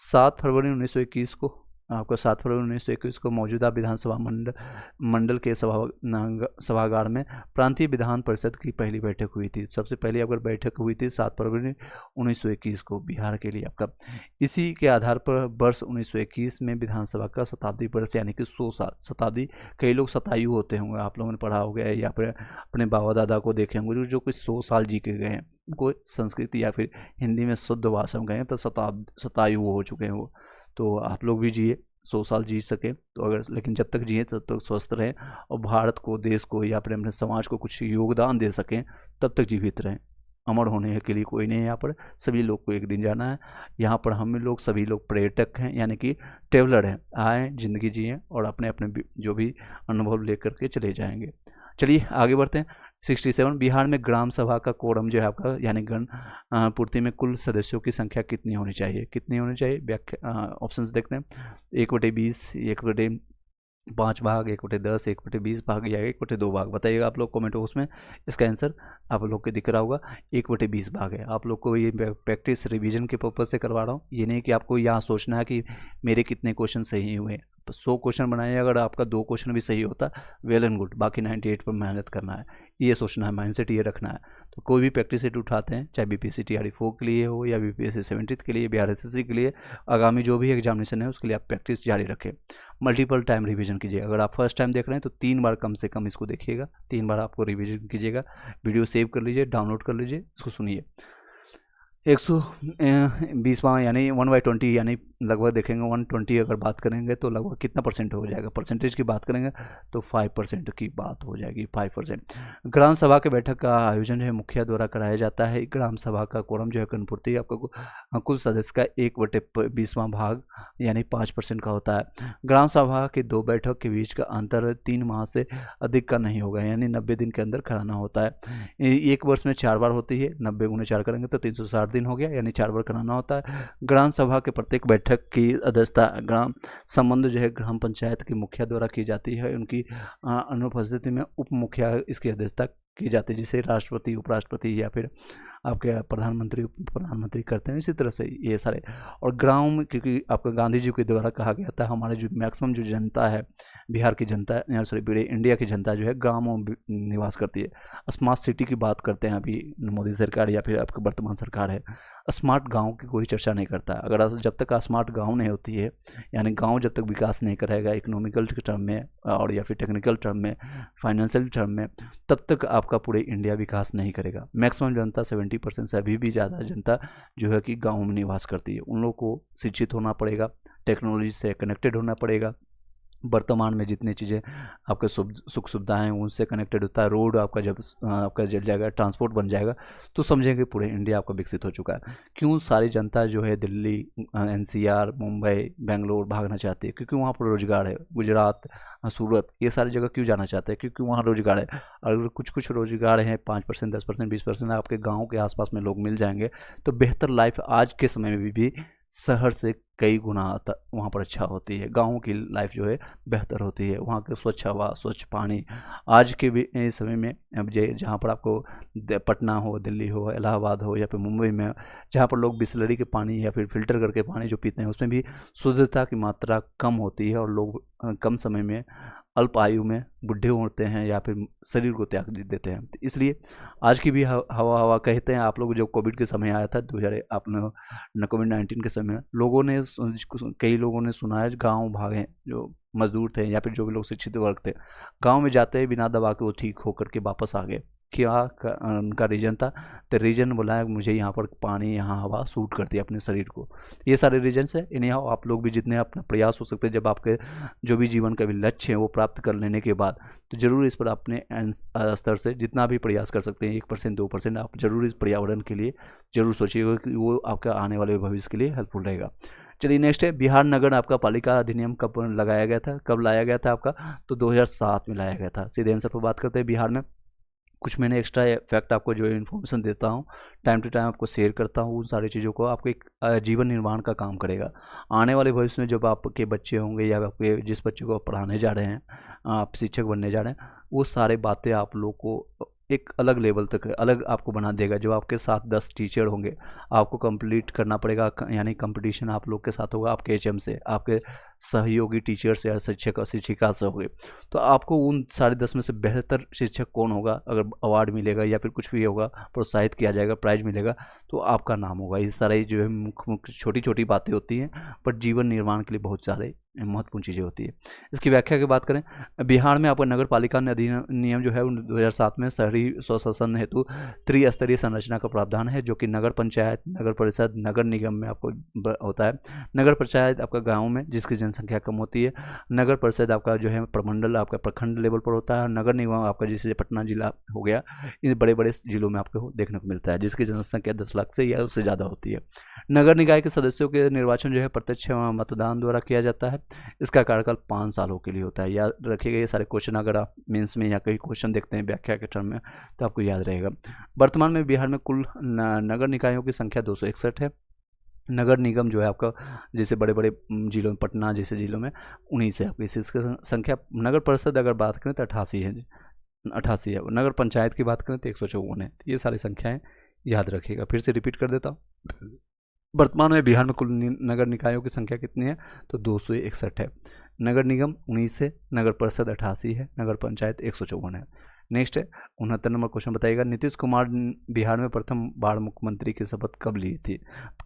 7 फरवरी 1921 को आपका 7 फरवरी 1921 को मौजूदा विधानसभा मंडल के सभागार में प्रांतीय विधान परिषद की पहली बैठक हुई थी। सबसे पहली अगर बैठक हुई थी 7 फरवरी 1921 को बिहार के लिए आपका। इसी के आधार पर वर्ष 1921 में विधानसभा का शताब्दी वर्ष यानी कि 100 साल। शताब्दी, कई लोग शतायु होते होंगे, आप लोगों ने पढ़ा हो गया या फिर अपने बाबा दादा को देखे होंगे जो कुछ 100 साल जी के गए हैं, उनको संस्कृति या फिर हिंदी में शुद्ध भाषा में गए हैं तो शतायु हो चुके हैं वो। तो आप लोग भी जिए, 100 साल जी सके तो, अगर लेकिन जब तक जिए तब तक स्वस्थ रहें और भारत को, देश को या फिर अपने समाज को कुछ योगदान दे सकें, तब तक जीवित रहें। अमर होने के लिए कोई नहीं है यहाँ पर, सभी लोग को एक दिन जाना है। यहाँ पर हम लोग सभी लोग पर्यटक हैं यानी कि ट्रेवलर हैं, आए जिंदगी जिए और अपने अपने जो भी अनुभव लेकर के चले जाएंगे। चलिए आगे बढ़ते हैं। 67 बिहार में ग्राम सभा का कोरम जो है आपका यानी गण पूर्ति में कुल सदस्यों की संख्या कितनी होनी चाहिए? कितनी होनी चाहिए? व्याख्या ऑप्शंस देखते हैं। 1/20, 1/5 भाग, 1/10, 1/20 भाग या 1/2 भाग। बताइएगा आप लोग कमेंट बॉक्स में। इसका आंसर आप लोग को दिख रहा होगा, 1/20 भाग है। आप लोग को ये प्रैक्टिस रिवीजन के पर्पज से करवा रहा हूँ, ये नहीं कि आपको यहाँ सोचना है कि मेरे कितने क्वेश्चन सही हुए। 100 क्वेश्चन बनाए, अगर आपका 2 क्वेश्चन भी सही होता वेल एंड गुड, बाकी 98 पर मेहनत करना है, ये सोचना है, माइंडसेट ये रखना है। तो कोई भी प्रैक्टिस सेट उठाते हैं, चाहे BPSC TRD 4 के लिए हो या BPSC 70 के लिए, बिहार SSC के लिए, आगामी जो भी एग्जामिनेशन है उसके लिए आप प्रैक्टिस जारी रखें, मल्टीपल टाइम रिवीजन कीजिए। अगर आप फर्स्ट टाइम देख रहे हैं तो 3 बार कम से कम इसको देखिएगा, 3 बार आपको रिवीजन कीजिएगा। वीडियो सेव कर लीजिए, डाउनलोड कर लीजिए, इसको सुनिए। 120वां यानी 1/20 यानी लगभग देखेंगे 120 अगर बात करेंगे तो लगभग कितना परसेंट हो जाएगा, परसेंटेज की बात करेंगे तो 5% की बात हो जाएगी, 5%। ग्राम सभा के बैठक का आयोजन जो है मुखिया द्वारा कराया जाता है। ग्राम सभा का कोरम जो है कनपूर्ति आपका कुल सदस्य का 1/20वां भाग यानी 5% का होता है। ग्राम सभा के 2 बैठक के बीच का अंतर 3 माह से अधिक का नहीं होगा, यानी 90 दिन के अंदर कराना होता है। एक वर्ष में 4 बार होती है, 90 गुने 4 करेंगे तो 360 दिन हो गया, यानी 4 बार कराना होता है। ग्राम सभा के प्रत्येक बैठक की अध्यक्षता ग्राम संबंध जो है ग्राम पंचायत के मुखिया द्वारा की जाती है। उनकी अनुपस्थिति में उप मुखिया इसकी अध्यक्षता की जाती है, जिसे राष्ट्रपति, उपराष्ट्रपति या फिर आपके प्रधानमंत्री, उप प्रधानमंत्री करते हैं। इसी तरह से ये सारे, और गाँव में क्योंकि आपका गांधी जी के द्वारा कहा गया था हमारे जो मैक्सिमम जो जनता है, बिहार की जनता, सॉरी पूरे इंडिया की जनता जो है गाँवों में निवास करती है। स्मार्ट सिटी की बात करते हैं अभी मोदी सरकार या फिर आपकी वर्तमान सरकार है, स्मार्ट गांव की कोई चर्चा नहीं करता। अगर जब तक स्मार्ट गांव नहीं होती है, यानी गांव जब तक विकास नहीं करेगा इकोनॉमिकल टर्म में और या फिर टेक्निकल टर्म में, फाइनेंशियल टर्म में, तब तक आपका पूरे इंडिया विकास नहीं करेगा। मैक्सिमम जनता 70% से अभी भी ज़्यादा जनता जो है कि गाँव में निवास करती है। उन लोगों को शिक्षित होना पड़ेगा, टेक्नोलॉजी से कनेक्टेड होना पड़ेगा। वर्तमान में जितनी चीज़ें आपके सुख सुविधाएं उनसे कनेक्टेड होता है, रोड आपका जब आपका जल जाएगा, ट्रांसपोर्ट बन जाएगा, तो समझेंगे पूरे इंडिया आपका विकसित हो चुका है। क्यों सारी जनता जो है दिल्ली, एनसीआर, मुंबई, बेंगलोर भागना चाहती है? क्योंकि वहाँ पर रोजगार है। गुजरात, सूरत, ये सारी जगह क्यों जाना चाहते हैं? क्योंकि वहाँ रोजगार है। अगर कुछ कुछ रोजगार हैं, 5%, 10%, 20% आपके गाँव के आसपास में लोग मिल जाएंगे, तो बेहतर लाइफ आज के समय में भी शहर से कई गुना वहाँ पर अच्छा होती है। गाँव की लाइफ जो है बेहतर होती है। वहाँ के स्वच्छ हवा, स्वच्छ पानी, आज के भी समय में अब जहाँ पर आपको पटना हो, दिल्ली हो, इलाहाबाद हो या फिर मुंबई में, जहाँ पर लोग बिसलरी के पानी या फिर फिल्टर करके पानी जो पीते हैं उसमें भी शुद्धता की मात्रा कम होती है, और लोग कम समय में, अल्प आयु में बुढ़े होते हैं या फिर शरीर को त्याग देते हैं। तो इसलिए आज की भी हवा कहते हैं। आप लोग जो कोविड के समय आया था 2000 आपने कोविड-19 के समय लोगों ने कई लोगों ने सुना है गाँव भागे, जो मजदूर थे या फिर जो भी लोग शिक्षित वर्ग थे, गाँव में जाते ही बिना दवा के वो ठीक होकर के वापस आ गए। क्या उनका रीजन था? तो रीजन बोला है मुझे यहाँ पर पानी, यहाँ हवा सूट करती है अपने शरीर को। ये सारे रीजन है। इन्हें आप लोग भी जितने अपना प्रयास हो सकते हैं, जब आपके जो भी जीवन का भी लक्ष्य है वो प्राप्त कर लेने के बाद, तो जरूर इस पर अपने स्तर से जितना भी प्रयास कर सकते हैं, 1%, 2%, आप जरूर इस पर्यावरण के लिए जरूर सोचिएगा कि वो आपका आने वाले भविष्य के लिए हेल्पफुल रहेगा। चलिए नेक्स्ट है, बिहार नगर आपका पालिका अधिनियम कब लगाया गया था, कब लाया गया था आपका? तो 2007 में लाया गया था। सीधे आंसर पर बात करते हैं। बिहार में कुछ मैंने एक्स्ट्रा फैक्ट आपको जो इन्फॉर्मेशन देता हूँ, टाइम टू टाइम आपको शेयर करता हूँ, उन सारी चीज़ों को आपको एक जीवन निर्माण का काम करेगा। आने वाले भविष्य में जब आपके बच्चे होंगे या आपके जिस बच्चे को आप पढ़ाने जा रहे हैं, आप शिक्षक बनने जा रहे हैं, वो सारे बातें आप लोग को एक अलग लेवल तक अलग आपको बना देगा। जब आपके साथ 10 टीचर होंगे, आपको कंप्लीट करना पड़ेगा, यानी कंपटीशन आप लोग के साथ होगा, आपके एचएम से, आपके सहयोगी टीचर से या शिक्षक और शिक्षिका से होंगे। तो आपको उन 10.5 में से बेहतर शिक्षक कौन होगा, अगर अवार्ड मिलेगा या फिर कुछ भी होगा, प्रोत्साहित किया जाएगा, प्राइज मिलेगा, तो आपका नाम होगा। ये सारी जो है मुख्य मुख्य छोटी छोटी बातें होती हैं, पर जीवन निर्माण के लिए बहुत सारे महत्वपूर्ण चीज़ें होती है। इसकी व्याख्या की बात करें, बिहार में आपका नगर पालिका अधिनियम जो है 2007 में शहरी स्वशासन हेतु त्रिस्तरीय संरचना का प्रावधान है, जो कि नगर पंचायत, नगर परिषद, नगर निगम में आपको होता है। नगर पंचायत आपका गाँव में जिसकी जनसंख्या कम होती है, नगर परिषद आपका जो है प्रमंडल आपका प्रखंड लेवल पर होता है, और नगर निगम आपका जैसे पटना जिला हो गया, इन बड़े बड़े जिलों में आपको देखने को मिलता है, जिसकी जनसंख्या 10 लाख से या उससे ज़्यादा होती है। नगर निकाय के सदस्यों के निर्वाचन जो है प्रत्यक्ष मतदान द्वारा किया जाता है। इसका कार्यकाल 5 सालों के लिए होता है। याद रखिएगा ये सारे क्वेश्चन, अगर आप मेंस में या कहीं क्वेश्चन देखते हैं व्याख्या के टर्म में, तो आपको याद रहेगा। वर्तमान में बिहार में कुल नगर निकायों की संख्या 261 है। नगर निगम जो है आपका जैसे बड़े बड़े जिलों में, पटना जैसे जिलों में 19 है आपकी इसकी संख्या। नगर परिषद अगर बात करें तो 88 है, 88 है। नगर पंचायत की बात करें तो 154 है। ये सारी संख्याएं याद रखिएगा। फिर से रिपीट कर देता हूँ। वर्तमान में बिहार में कुल नगर निकायों की संख्या कितनी है? तो 261 है। नगर निगम 19 है, नगर परिषद 88 है, नगर पंचायत 154 है। नेक्स्ट है 69 नंबर क्वेश्चन बताइएगा, नीतीश कुमार बिहार में प्रथम बार मुख्यमंत्री की शपथ कब ली थी?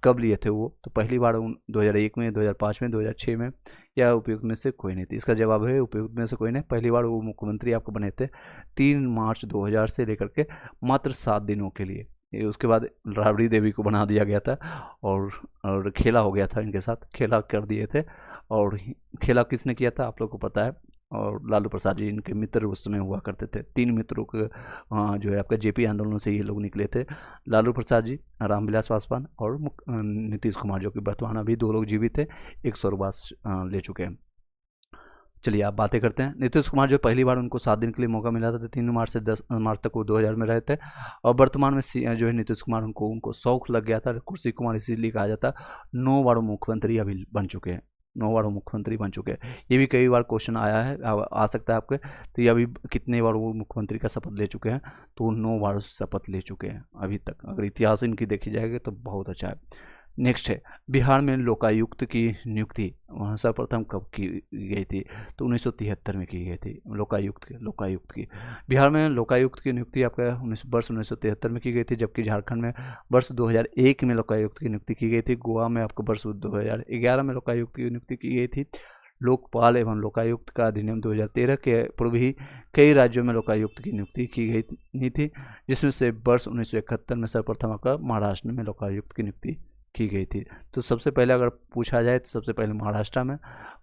कब लिए थे वो? तो पहली बार 2001 में, 2005 में, 2006 में, या उपयुक्त में से कोई नहीं थी? इसका जवाब है उपयुक्त में से कोई नहीं। पहली बार वो मुख्यमंत्री आपको बने थे 3 मार्च 2000 से लेकर के मात्र 7 दिनों के लिए। ये उसके बाद राबड़ी देवी को बना दिया गया था और खेला हो गया था इनके साथ, खेला कर दिए थे। और खेला किसने किया था आप लोग को पता है, और लालू प्रसाद जी इनके मित्र उस समय हुआ करते थे। 3 मित्रों के जो है आपका जेपी आंदोलन से ये लोग निकले थे, लालू प्रसाद जी, रामविलास पासवान और नीतीश कुमार, जो कि वर्तमान अभी 2 लोग जीवित थे, एक स्वर्गवास ले चुके हैं। चलिए आप बातें करते हैं। नीतीश कुमार जो पहली बार उनको 7 दिन के लिए मौका मिला था, तो 3 मार्च से 10 मार्च तक वो 2000 में रहे थे। और वर्तमान में जो है नीतीश कुमार, उनको शौक लग गया था कुर्सी कुमार, इसीलिए कहा जाता। 9 बार मुख्यमंत्री अभी बन चुके हैं, 9 बार मुख्यमंत्री बन चुके हैं। ये भी कई बार क्वेश्चन आया है, आ सकता है आपके, तो ये अभी कितने बार वो मुख्यमंत्री का शपथ ले चुके हैं, तो 9 बार शपथ ले चुके हैं अभी तक। अगर इतिहास इनकी देखी जाएगी तो बहुत अच्छा है। नेक्स्ट है, बिहार में लोकायुक्त की नियुक्ति सर्वप्रथम कब की गई थी, तो 1973 में की गई थी। लोकायुक्त की बिहार में लोकायुक्त की नियुक्ति आपका वर्ष 1973 में की गई थी, जबकि झारखंड में वर्ष 2001 में लोकायुक्त की नियुक्ति की गई थी। गोवा में आपको वर्ष 2011 में लोकायुक्त की नियुक्ति की गई थी। लोकपाल एवं लोकायुक्त का अधिनियम 2013 के पूर्व ही कई राज्यों में लोकायुक्त की नियुक्ति की गई नहीं थी, जिसमें से वर्ष 1971 में सर्वप्रथम आपका महाराष्ट्र में लोकायुक्त की नियुक्ति की गई थी। तो सबसे पहले अगर पूछा जाए तो सबसे पहले महाराष्ट्र में,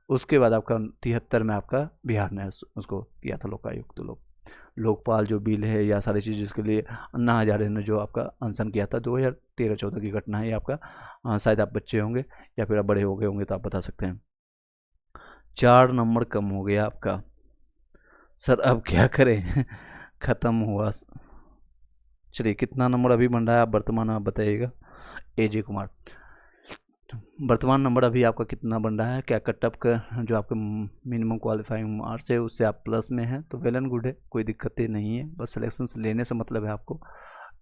उसके बाद आपका 73 में आपका बिहार ने उसको किया था लोकायुक्त। लोकपाल जो बिल है या सारी चीज़, जिसके लिए अन्ना हजारे ने जो आपका अनशन किया था, 2013-14 की घटना है ये आपका। शायद आप बच्चे होंगे या फिर आप बड़े हो गए होंगे तो आप बता सकते हैं। 4 नंबर कम हो गया आपका सर, अब क्या करें ख़त्म हुआ। चलिए कितना नंबर अभी बन रहा है आप वर्तमान आप बताइएगा। एजे कुमार, वर्तमान नंबर अभी आपका कितना बन रहा है? क्या कट ऑफ का जो आपका मिनिमम क्वालिफाइंग मार्क्स है उससे आप प्लस में हैं, तो वेल एंड गुड है, कोई दिक्कतें नहीं है। बस सिलेक्शन लेने से मतलब है आपको,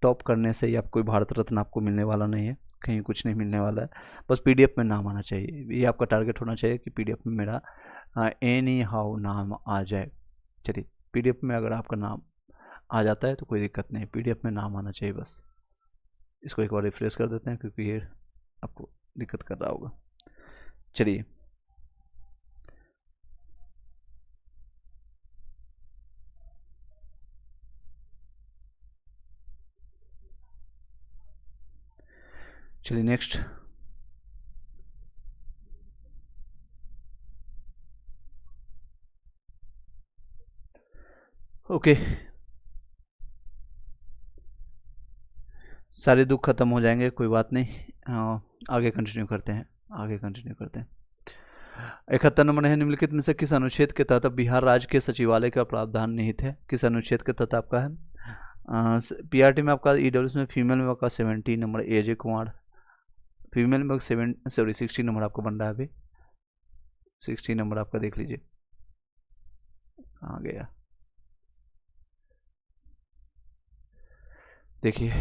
टॉप करने से ही आप कोई भारत रत्न आपको मिलने वाला नहीं है, कहीं कुछ नहीं मिलने वाला है। बस पीडीएफ में नाम आना चाहिए, ये आपका टारगेट होना चाहिए कि पीडीएफ में मेरा एनी हाउ नाम आ जाए। चलिए पीडीएफ में अगर आपका नाम आ जाता है तो कोई दिक्कत नहीं, पीडीएफ में नाम आना चाहिए बस। इसको एक बार रिफ्रेश कर देते हैं क्योंकि ये आपको दिक्कत कर रहा होगा। चलिए नेक्स्ट। ओके, सारे दुख खत्म हो जाएंगे, कोई बात नहीं। आगे कंटिन्यू करते हैं। 71 नंबर है, निम्नलिखित में से किस अनुच्छेद के तहत बिहार राज्य के सचिवालय का प्रावधान निहित है? किस अनुच्छेद के तहत आपका है? पीआरटी में आपका ईडब्ल्यूएस में फीमेल में आपका 17 नंबर एजे कुमार, फीमेल में 16 नंबर आपको बन रहा है अभी। 16 नंबर आपका देख लीजिए कहाँ गया, देखिए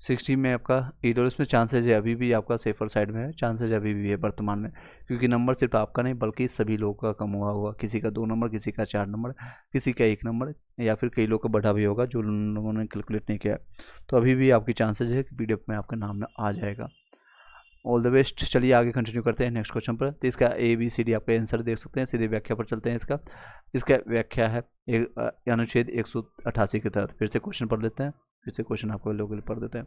60 में आपका ईडब्ल्यूएस में चांसेज है अभी भी आपका सेफर साइड में है, चांसेज अभी भी है वर्तमान में, क्योंकि नंबर सिर्फ आपका नहीं बल्कि सभी लोगों का कम हुआ होगा, किसी का 2 नंबर, किसी का 4 नंबर, किसी का 1 नंबर, या फिर कई लोग का बढ़ा भी होगा जो लोगों ने कैलकुलेट नहीं किया। तो अभी भी आपकी चांसेज है कि पीडीएफ में आपका नाम आ जाएगा। All the best. चलिए आगे कंटिन्यू करते हैं नेक्स्ट क्वेश्चन पर। तो इसका ABCD आपका आंसर देख सकते हैं, सीधे व्याख्या पर चलते हैं। इसका व्याख्या है अनुच्छेद 188 के तहत। फिर से क्वेश्चन पढ़ लेते हैं, फिर से क्वेश्चन आपको लोग पढ़ देते हैं।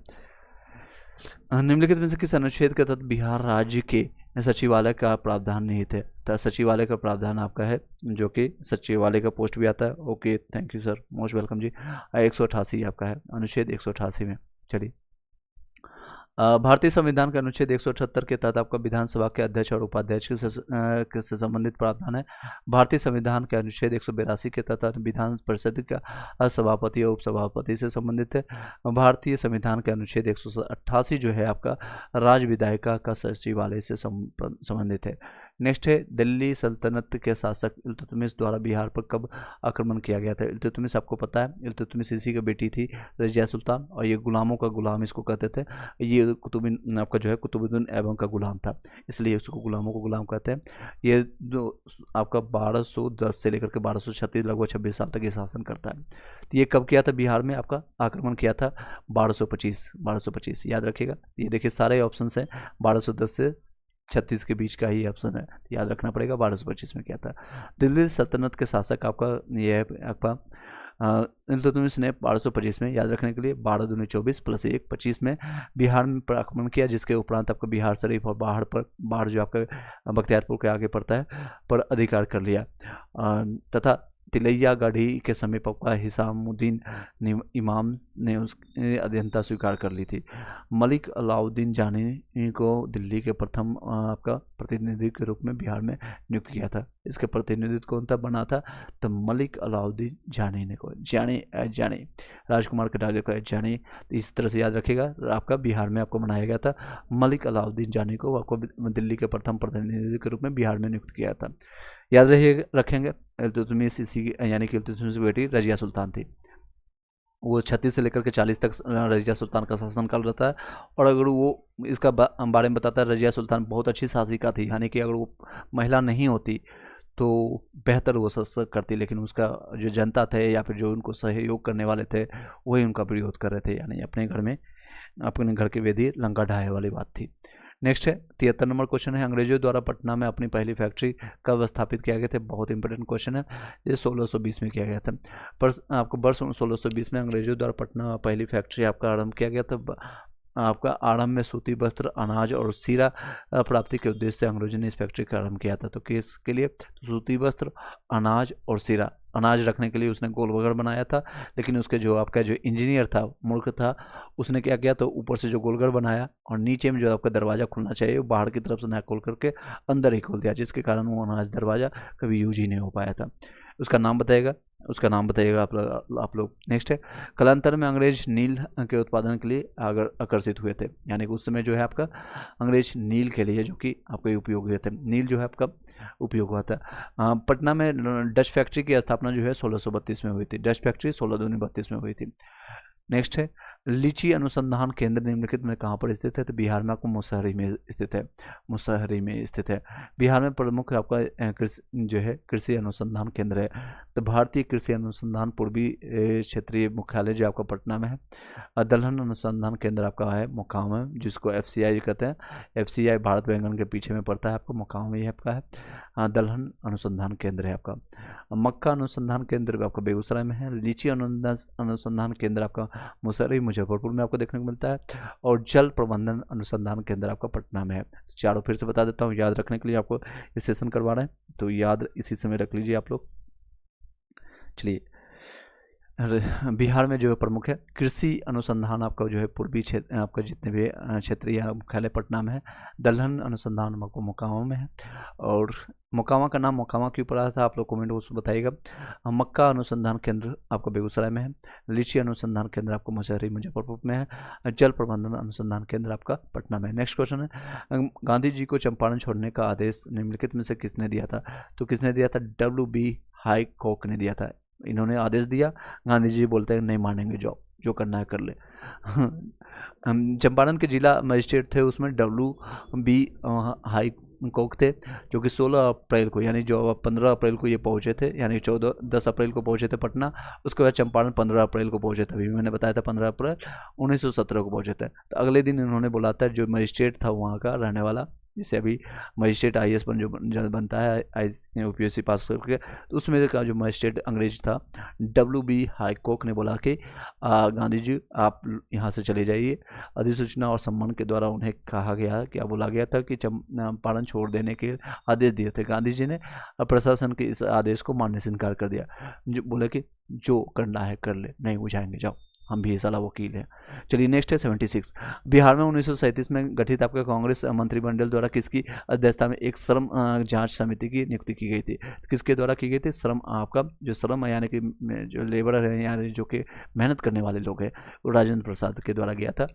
निम्नलिखित में से किस अनुच्छेद के तहत बिहार राज्य के सचिवालय का प्रावधान निहित है? तो सचिवालय का प्रावधान आपका है, जो कि सचिवालय का पोस्ट भी आता है। Okay, thank you sir, most welcome जी। 188 आपका है, अनुच्छेद 188 में। चलिए भारतीय संविधान के अनुच्छेद 178 के तहत आपका विधानसभा के अध्यक्ष और उपाध्यक्ष से संबंधित प्रावधान है। भारतीय संविधान के अनुच्छेद 182 के तहत विधान परिषद का सभापति और उपसभापति से संबंधित है। भारतीय संविधान के अनुच्छेद 188 जो है आपका राज्य विधायिका का सचिवालय से संबंधित है। नेक्स्ट है, दिल्ली सल्तनत के शासक इल्तुतमिश द्वारा बिहार पर कब आक्रमण किया गया था? इल्तुतमिश आपको पता है, इल्तुतमिश इसी की बेटी थी रजिया सुल्तान, और ये गुलामों का गुलाम इसको कहते थे। ये कुतुबुद्दीन आपका जो है कुतुबुद्दीन ऐबक का गुलाम था, इसलिए इसको गुलामों को गुलाम कहते हैं। ये जो आपका 1210 से लेकर के 1236 लगभग 26 साल तक ये शासन करता है। तो ये कब किया था बिहार में आपका आक्रमण किया था? 1225 याद रखिएगा। ये देखिए सारे ऑप्शन हैं, 1210 से 36 के बीच का ही ऑप्शन है, याद रखना पड़ेगा। 1225 में क्या था? दिल्ली सल्तनत के शासक आपका ये है आपका इल्तुतमिश ने 1225 में, याद रखने के लिए 12 दूनी 24 प्लस 1 25 में बिहार में पर आक्रमण किया, जिसके उपरांत आपका बिहार शरीफ और बाढ़ जो आपका बख्तियारपुर के आगे पड़ता है पर अधिकार कर लिया, तथा तिलैया गढ़ी के समीप आपका हिसामुद्दीन इमाम ने उसकी अधीनता स्वीकार कर ली थी। मलिक अलाउद्दीन जानी को दिल्ली के प्रथम आपका प्रतिनिधि के रूप में बिहार में नियुक्त किया था। इसके प्रतिनिधित्व कौन था बना था? तो मलिक अलाउद्दीन जानी ने को जानी राजकुमार कटारिया को जानी। इस तरह से याद रखिएगा, आपका बिहार में आपको बनाया गया था। मलिक अलाउद्दीन जानी को आपको दिल्ली के प्रथम प्रतिनिधि के रूप में बिहार में नियुक्त किया था। याद रखेंगे इल्तुतमिश इसी यानी कि इल्तुतमिश की बेटी रजिया सुल्तान थी। वो 36 से लेकर के 40 तक रजिया सुल्तान का शासनकाल रहता है। और अगर वो इसका बारे में बताता है, रजिया सुल्तान बहुत अच्छी शासिका थी, यानी कि अगर वो महिला नहीं होती तो बेहतर वो शासक करती, लेकिन उसका जो जनता थे या फिर जो उनको सहयोग करने वाले थे वही उनका विरोध कर रहे थे, यानी अपने घर की वेदी लंका ढाए वाली बात थी। नेक्स्ट है 73 नंबर क्वेश्चन है, अंग्रेजों द्वारा पटना में अपनी पहली फैक्ट्री कब स्थापित किया गया था? बहुत इंपॉर्टेंट क्वेश्चन है, ये 1620 में किया गया था। पर आपको वर्ष 1620 में अंग्रेजों द्वारा पटना में पहली फैक्ट्री आपका आरंभ किया गया था। आपका आरंभ में सूती वस्त्र, अनाज और सीरा प्राप्ति के उद्देश्य से अंग्रेजों ने इस फैक्ट्री का आरंभ किया था। तो किसके लिए? सूती वस्त्र, अनाज और सीरा। अनाज रखने के लिए उसने गोलघर बनाया था, लेकिन उसके जो इंजीनियर था, मूर्ख था, उसने क्या किया? तो ऊपर से जो गोलघर बनाया और नीचे में जो आपका दरवाज़ा खुलना चाहिए वो बाहर की तरफ से ना खोल करके अंदर ही खोल दिया, जिसके कारण वो अनाज दरवाज़ा कभी यूज ही नहीं हो पाया था। उसका नाम बताइएगा आप लोग। नेक्स्ट है, कालांतर में अंग्रेज नील के उत्पादन के लिए आकर्षित हुए थे, यानी कि उस समय जो है आपका अंग्रेज नील के लिए जो कि आपके उपयोग हुए थे, नील जो है आपका उपयोग हुआ था। पटना में डच फैक्ट्री की स्थापना जो है 1632 में हुई थी। डच फैक्ट्री 1632 में हुई थी। नेक्स्ट है, लीची अनुसंधान केंद्र निम्नलिखित में कहाँ पर स्थित है? तो बिहार में आपको मुसहरी में स्थित है। बिहार में प्रमुख आपका जो है कृषि अनुसंधान केंद्र है। तो भारतीय कृषि अनुसंधान पूर्वी क्षेत्रीय मुख्यालय जो आपका पटना में है। दलहन अनुसंधान केंद्र आपका है मोकाम में, जिसको FCI कहते हैं। FCI भारत बैंगन के पीछे में पड़ता है, आपको मोकाम में आपका है। दलहन अनुसंधान केंद्र है आपका। मक्का अनुसंधान केंद्र आपका बेगूसराय में है। लीची अनुसंधान केंद्र आपका मुसहरी मुजफ्फरपुर में आपको देखने को मिलता है। और जल प्रबंधन अनुसंधान केंद्र आपका पटना में है। चारों फिर से बता देता हूँ, याद रखने के लिए आपको इस सेशन करवा रहे हैं, तो याद इसी समय रख लीजिए आप लोग। चलिए, बिहार में जो प्रमुख है कृषि अनुसंधान आपका जो है पूर्वी क्षेत्र, आपका जितने भी क्षेत्रीय मुख्यालय पटना में है। दलहन अनुसंधान आपको मोकामा में है। और मोकामा का नाम मोकामा क्यों पड़ा था, आप लोग कमेंट बॉक्स में बताइएगा। मक्का अनुसंधान केंद्र आपका बेगूसराय में है। लीची अनुसंधान केंद्र आपको मुसहरी मुजफ्फरपुर में है। जल प्रबंधन अनुसंधान केंद्र आपका पटना में। नेक्स्ट क्वेश्चन है, गांधी जी को चंपारण छोड़ने का आदेश निम्नलिखित में से किसने दिया था? तो किसने दिया था? WB हाईकॉक ने दिया था। इन्होंने आदेश दिया, गांधी जी बोलते हैं नहीं मानेंगे, जो करना है कर ले। चंपारण के जिला मजिस्ट्रेट थे उसमें WB हाईकॉक थे, जो कि 16 अप्रैल को, यानी जो 15 अप्रैल को ये पहुंचे थे, यानी 10 अप्रैल को पहुंचे थे पटना। उसके बाद चंपारण 15 अप्रैल को पहुंचे थे। अभी मैंने बताया था 15 अप्रैल 1917 को पहुंचे थे। तो अगले दिन इन्होंने बोला था, जो मजिस्ट्रेट था वहाँ का रहने वाला, जिसे अभी मजिस्ट्रेट IAS जो बनता है UPSC पास करके, तो उसमें का जो मजिस्ट्रेट अंग्रेज था WB हाईकॉक ने बोला कि गांधी जी आप यहाँ से चले जाइए। अधिसूचना और सम्मान के द्वारा उन्हें कहा गया, क्या बोला गया था कि चंपारण छोड़ देने के आदेश दिए थे। गांधी जी ने प्रशासन के इस आदेश को मानने से इनकार कर दिया, जो बोले कि जो करना है कर ले, नहीं बुझाएंगे, जाओ, हम भी साला वकील हैं। चलिए नेक्स्ट है 76। बिहार में 1937 में गठित आपका कांग्रेस मंत्रिमंडल द्वारा किसकी अध्यक्षता में एक श्रम जांच समिति की नियुक्ति की गई थी? किसके द्वारा की गई थी? श्रम, आपका जो श्रम यानी कि जो लेबर है, यानी जो कि मेहनत करने वाले लोग हैं, वो राजेंद्र प्रसाद के द्वारा गया था।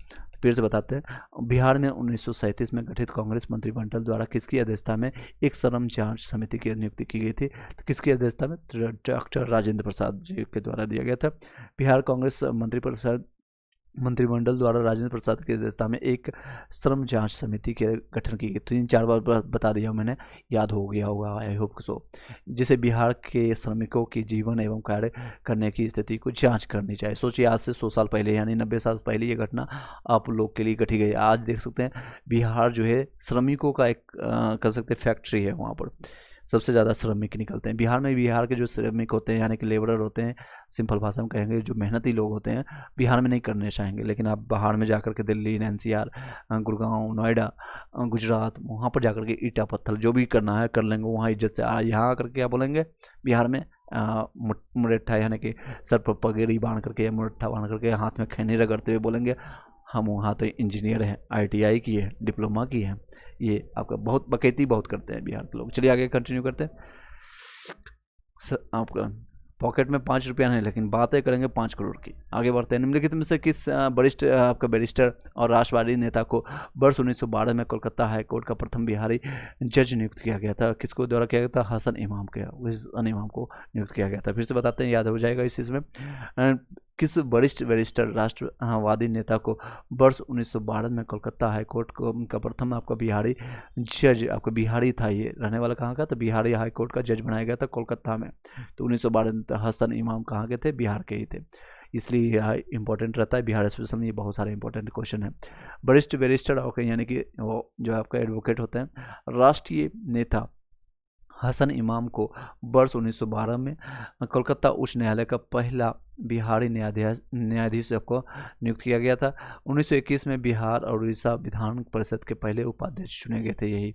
फिर से बताते हैं, बिहार में 1937 में गठित कांग्रेस मंत्रिमंडल द्वारा किसकी अध्यक्षता में एक श्रम जांच समिति की नियुक्ति की गई थी? तो किसकी अध्यक्षता में? डॉक्टर राजेंद्र प्रसाद जी के द्वारा दिया गया था। बिहार कांग्रेस मंत्रिमंडल द्वारा राजेंद्र प्रसाद की अध्यक्षता में एक श्रम जांच समिति के गठन की गई। 3-4 बार बता दिया मैंने, याद हो गया होगा, आई होप सो। जिसे बिहार के श्रमिकों की जीवन एवं कार्य करने की स्थिति को जांच करनी चाहिए। सोचिए, आज से 100 साल पहले, यानी 90 साल पहले ये घटना आप लोग के लिए घटी गई। आज देख सकते हैं बिहार जो है श्रमिकों का एक कह सकते फैक्ट्री है वहाँ पर। सबसे ज़्यादा श्रमिक निकलते हैं बिहार में। बिहार के जो श्रमिक होते हैं यानी कि लेबरर होते हैं, सिंपल भाषा में कहेंगे जो मेहनती लोग होते हैं, बिहार में नहीं करने चाहेंगे, लेकिन आप बाहर में जाकर के दिल्ली, एनसीआर, गुड़गांव, नोएडा, गुजरात, वहाँ पर जाकर के ईटा पत्थर जो भी करना है कर लेंगे वहाँ इज्जत से। यहाँ आकर के क्या बोलेंगे बिहार में, मुरट्ठा यानी कि सर पर पगड़ी बांध करके या मुरट्ठा बांध करके हाथ में खैनी रगड़ते हुए बोलेंगे हम वहाँ तो इंजीनियर हैं, ITI की है, डिप्लोमा की है। ये आपका बहुत बकैती बहुत करते हैं बिहार के लोग। चलिए आगे कंटिन्यू करते हैं। आपका पॉकेट में 5 रुपया नहीं, लेकिन बातें करेंगे 5 करोड़ की। आगे बढ़ते हैं। निम्नलिखित में से किस वरिष्ठ आपका बैरिस्टर और राष्ट्रवादी नेता को वर्ष 1912 में कोलकाता हाईकोर्ट का प्रथम बिहारी जज नियुक्त किया गया था? किसको द्वारा किया गया था? हसन इमाम के, हसन इमाम को नियुक्त किया गया था। फिर से बताते हैं, याद हो जाएगा इस चीज़ में। किस वरिष्ठ बैरिस्टर राष्ट्रवादी नेता को वर्ष 1912 में कोलकाता हाईकोर्ट का प्रथम आपका बिहारी जज, आपका बिहारी था, ये रहने वाला कहाँ का? तो बिहारी हाईकोर्ट का जज बनाया गया था कोलकाता में। तो 1912 में हसन इमाम कहाँ के थे? बिहार के ही थे, इसलिए यह इंपॉर्टेंट रहता है बिहार स्पेशल में। ये बहुत सारे इंपॉर्टेंट क्वेश्चन है। वरिष्ठ बैरिस्टर और यानी कि वो जो आपका एडवोकेट होते हैं, राष्ट्रीय नेता हसन इमाम को वर्ष 1912 में कोलकाता उच्च न्यायालय का पहला बिहारी न्यायाधीश को नियुक्त किया गया था। 1921 में बिहार और उड़ीसा विधान परिषद के पहले उपाध्यक्ष चुने गए थे। यही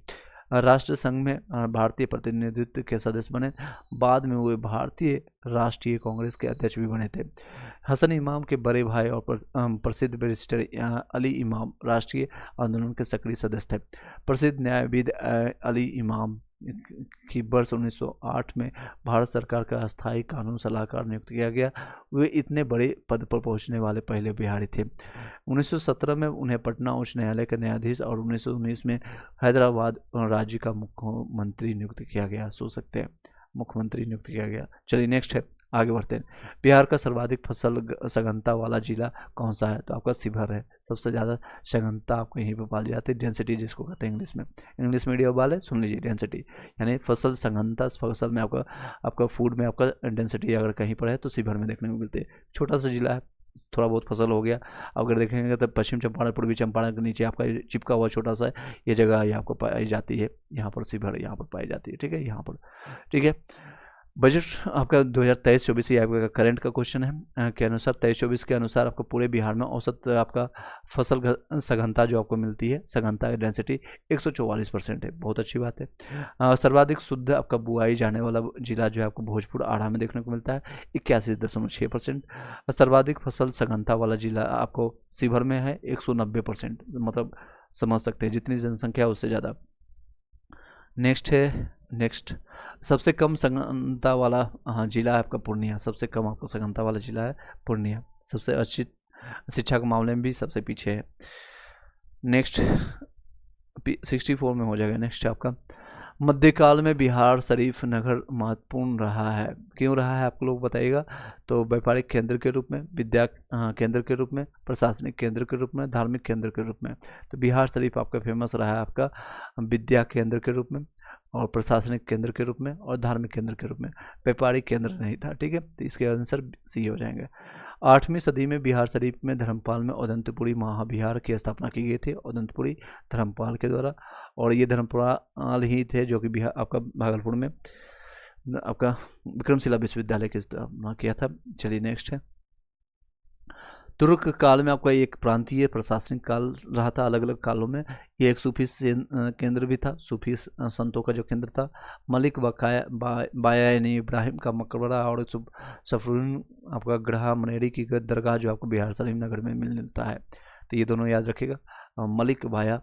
राष्ट्र संघ में भारतीय प्रतिनिधित्व के सदस्य बने। बाद में वे भारतीय राष्ट्रीय कांग्रेस के अध्यक्ष भी बने थे। हसन इमाम के बड़े भाई और प्रसिद्ध बैरिस्टर अली इमाम राष्ट्रीय आंदोलन के सक्रिय सदस्य थे। प्रसिद्ध न्यायविद अली इमाम की वर्ष 1908 में भारत सरकार का अस्थायी कानून सलाहकार नियुक्त किया गया। वे इतने बड़े पद पर पहुंचने वाले पहले बिहारी थे। 1917 में उन्हें पटना उच्च न्यायालय के न्यायाधीश और 1919 में हैदराबाद राज्य का मुख्यमंत्री नियुक्त किया गया। सोच सकते हैं, मुख्यमंत्री नियुक्त किया गया। चलिए नेक्स्ट है, आगे बढ़ते हैं। बिहार का सर्वाधिक फसल सघनता वाला जिला कौन सा है? तो आपका शिवहर है। सबसे ज़्यादा सघनता आपको यहीं पर पाई जाती है, डेंसिटी जिसको कहते हैं इंग्लिश में। इंग्लिश मीडियम वाले सुन लीजिए, डेंसिटी यानी फसल सघनता। फसल में आपका फूड में आपका डेंसिटी अगर कहीं पर है तो शिवहर में देखने को मिलती है। छोटा सा जिला है, थोड़ा बहुत फसल हो गया। अगर देखेंगे तो पश्चिम चंपारण, पूर्वी चंपारण के नीचे आपका चिपका हुआ छोटा सा ये जगह ये आपको पाई जाती है। यहाँ पर शिवहर यहाँ पर पाई जाती है, ठीक है, यहाँ पर, ठीक है। बजट आपका 2023-24 ये आपका करंट का क्वेश्चन है के अनुसार 23-24 के अनुसार आपको पूरे बिहार में औसत आपका फसल सघनता जो आपको मिलती है, सघनता डेंसिटी 144% है। बहुत अच्छी बात है। सर्वाधिक शुद्ध आपका बुआई जाने वाला जिला जो है आपको भोजपुर आड़ा में देखने को मिलता है, 81.6%। सर्वाधिक फसल सघनता वाला जिला आपको शिवहर में है, 190%। मतलब समझ सकते हैं जितनी जनसंख्या है उससे ज़्यादा। नेक्स्ट सबसे कम सघनता वाला जिला है आपका पूर्णिया। सबसे कम आपको सघनता वाला जिला है पूर्णिया। सबसे अच्छी शिक्षा के मामले में भी सबसे पीछे है। नेक्स्ट 64 में हो जाएगा। नेक्स्ट आपका मध्यकाल में बिहार शरीफ नगर महत्वपूर्ण रहा है। क्यों रहा है आपको लोग बताइएगा? तो व्यापारिक केंद्र के रूप में, विद्या केंद्र के रूप में, प्रशासनिक केंद्र के रूप में, धार्मिक केंद्र के रूप में। तो बिहार शरीफ आपका फेमस रहा है आपका विद्या केंद्र के रूप में और प्रशासनिक केंद्र के रूप में और धार्मिक केंद्र के रूप में। व्यापारिक केंद्र नहीं था, ठीक है। तो इसके आंसर सी हो जाएंगे। 8वीं सदी में बिहार शरीफ में धर्मपाल में औदंतपुरी महाविहार की स्थापना की गई थी, औदंतपुरी धर्मपाल के द्वारा। और ये धर्मपाल ही थे जो कि बिहार आपका भागलपुर में आपका विक्रमशिला विश्वविद्यालय की स्थापना किया था। चलिए नेक्स्ट है। तुर्क काल में आपका एक प्रांतीय प्रशासनिक काल रहा था। अलग अलग कालों में ये एक सूफी केंद्र भी था, सूफी संतों का जो केंद्र था। मलिक बायानी इब्राहिम का मकबरा और सफरुद्दीन आपका गढ़ा मनेरी की दरगाह जो आपको बिहार शरीफ नगर में मिलता है। तो ये दोनों याद रखिएगा, मलिक बाया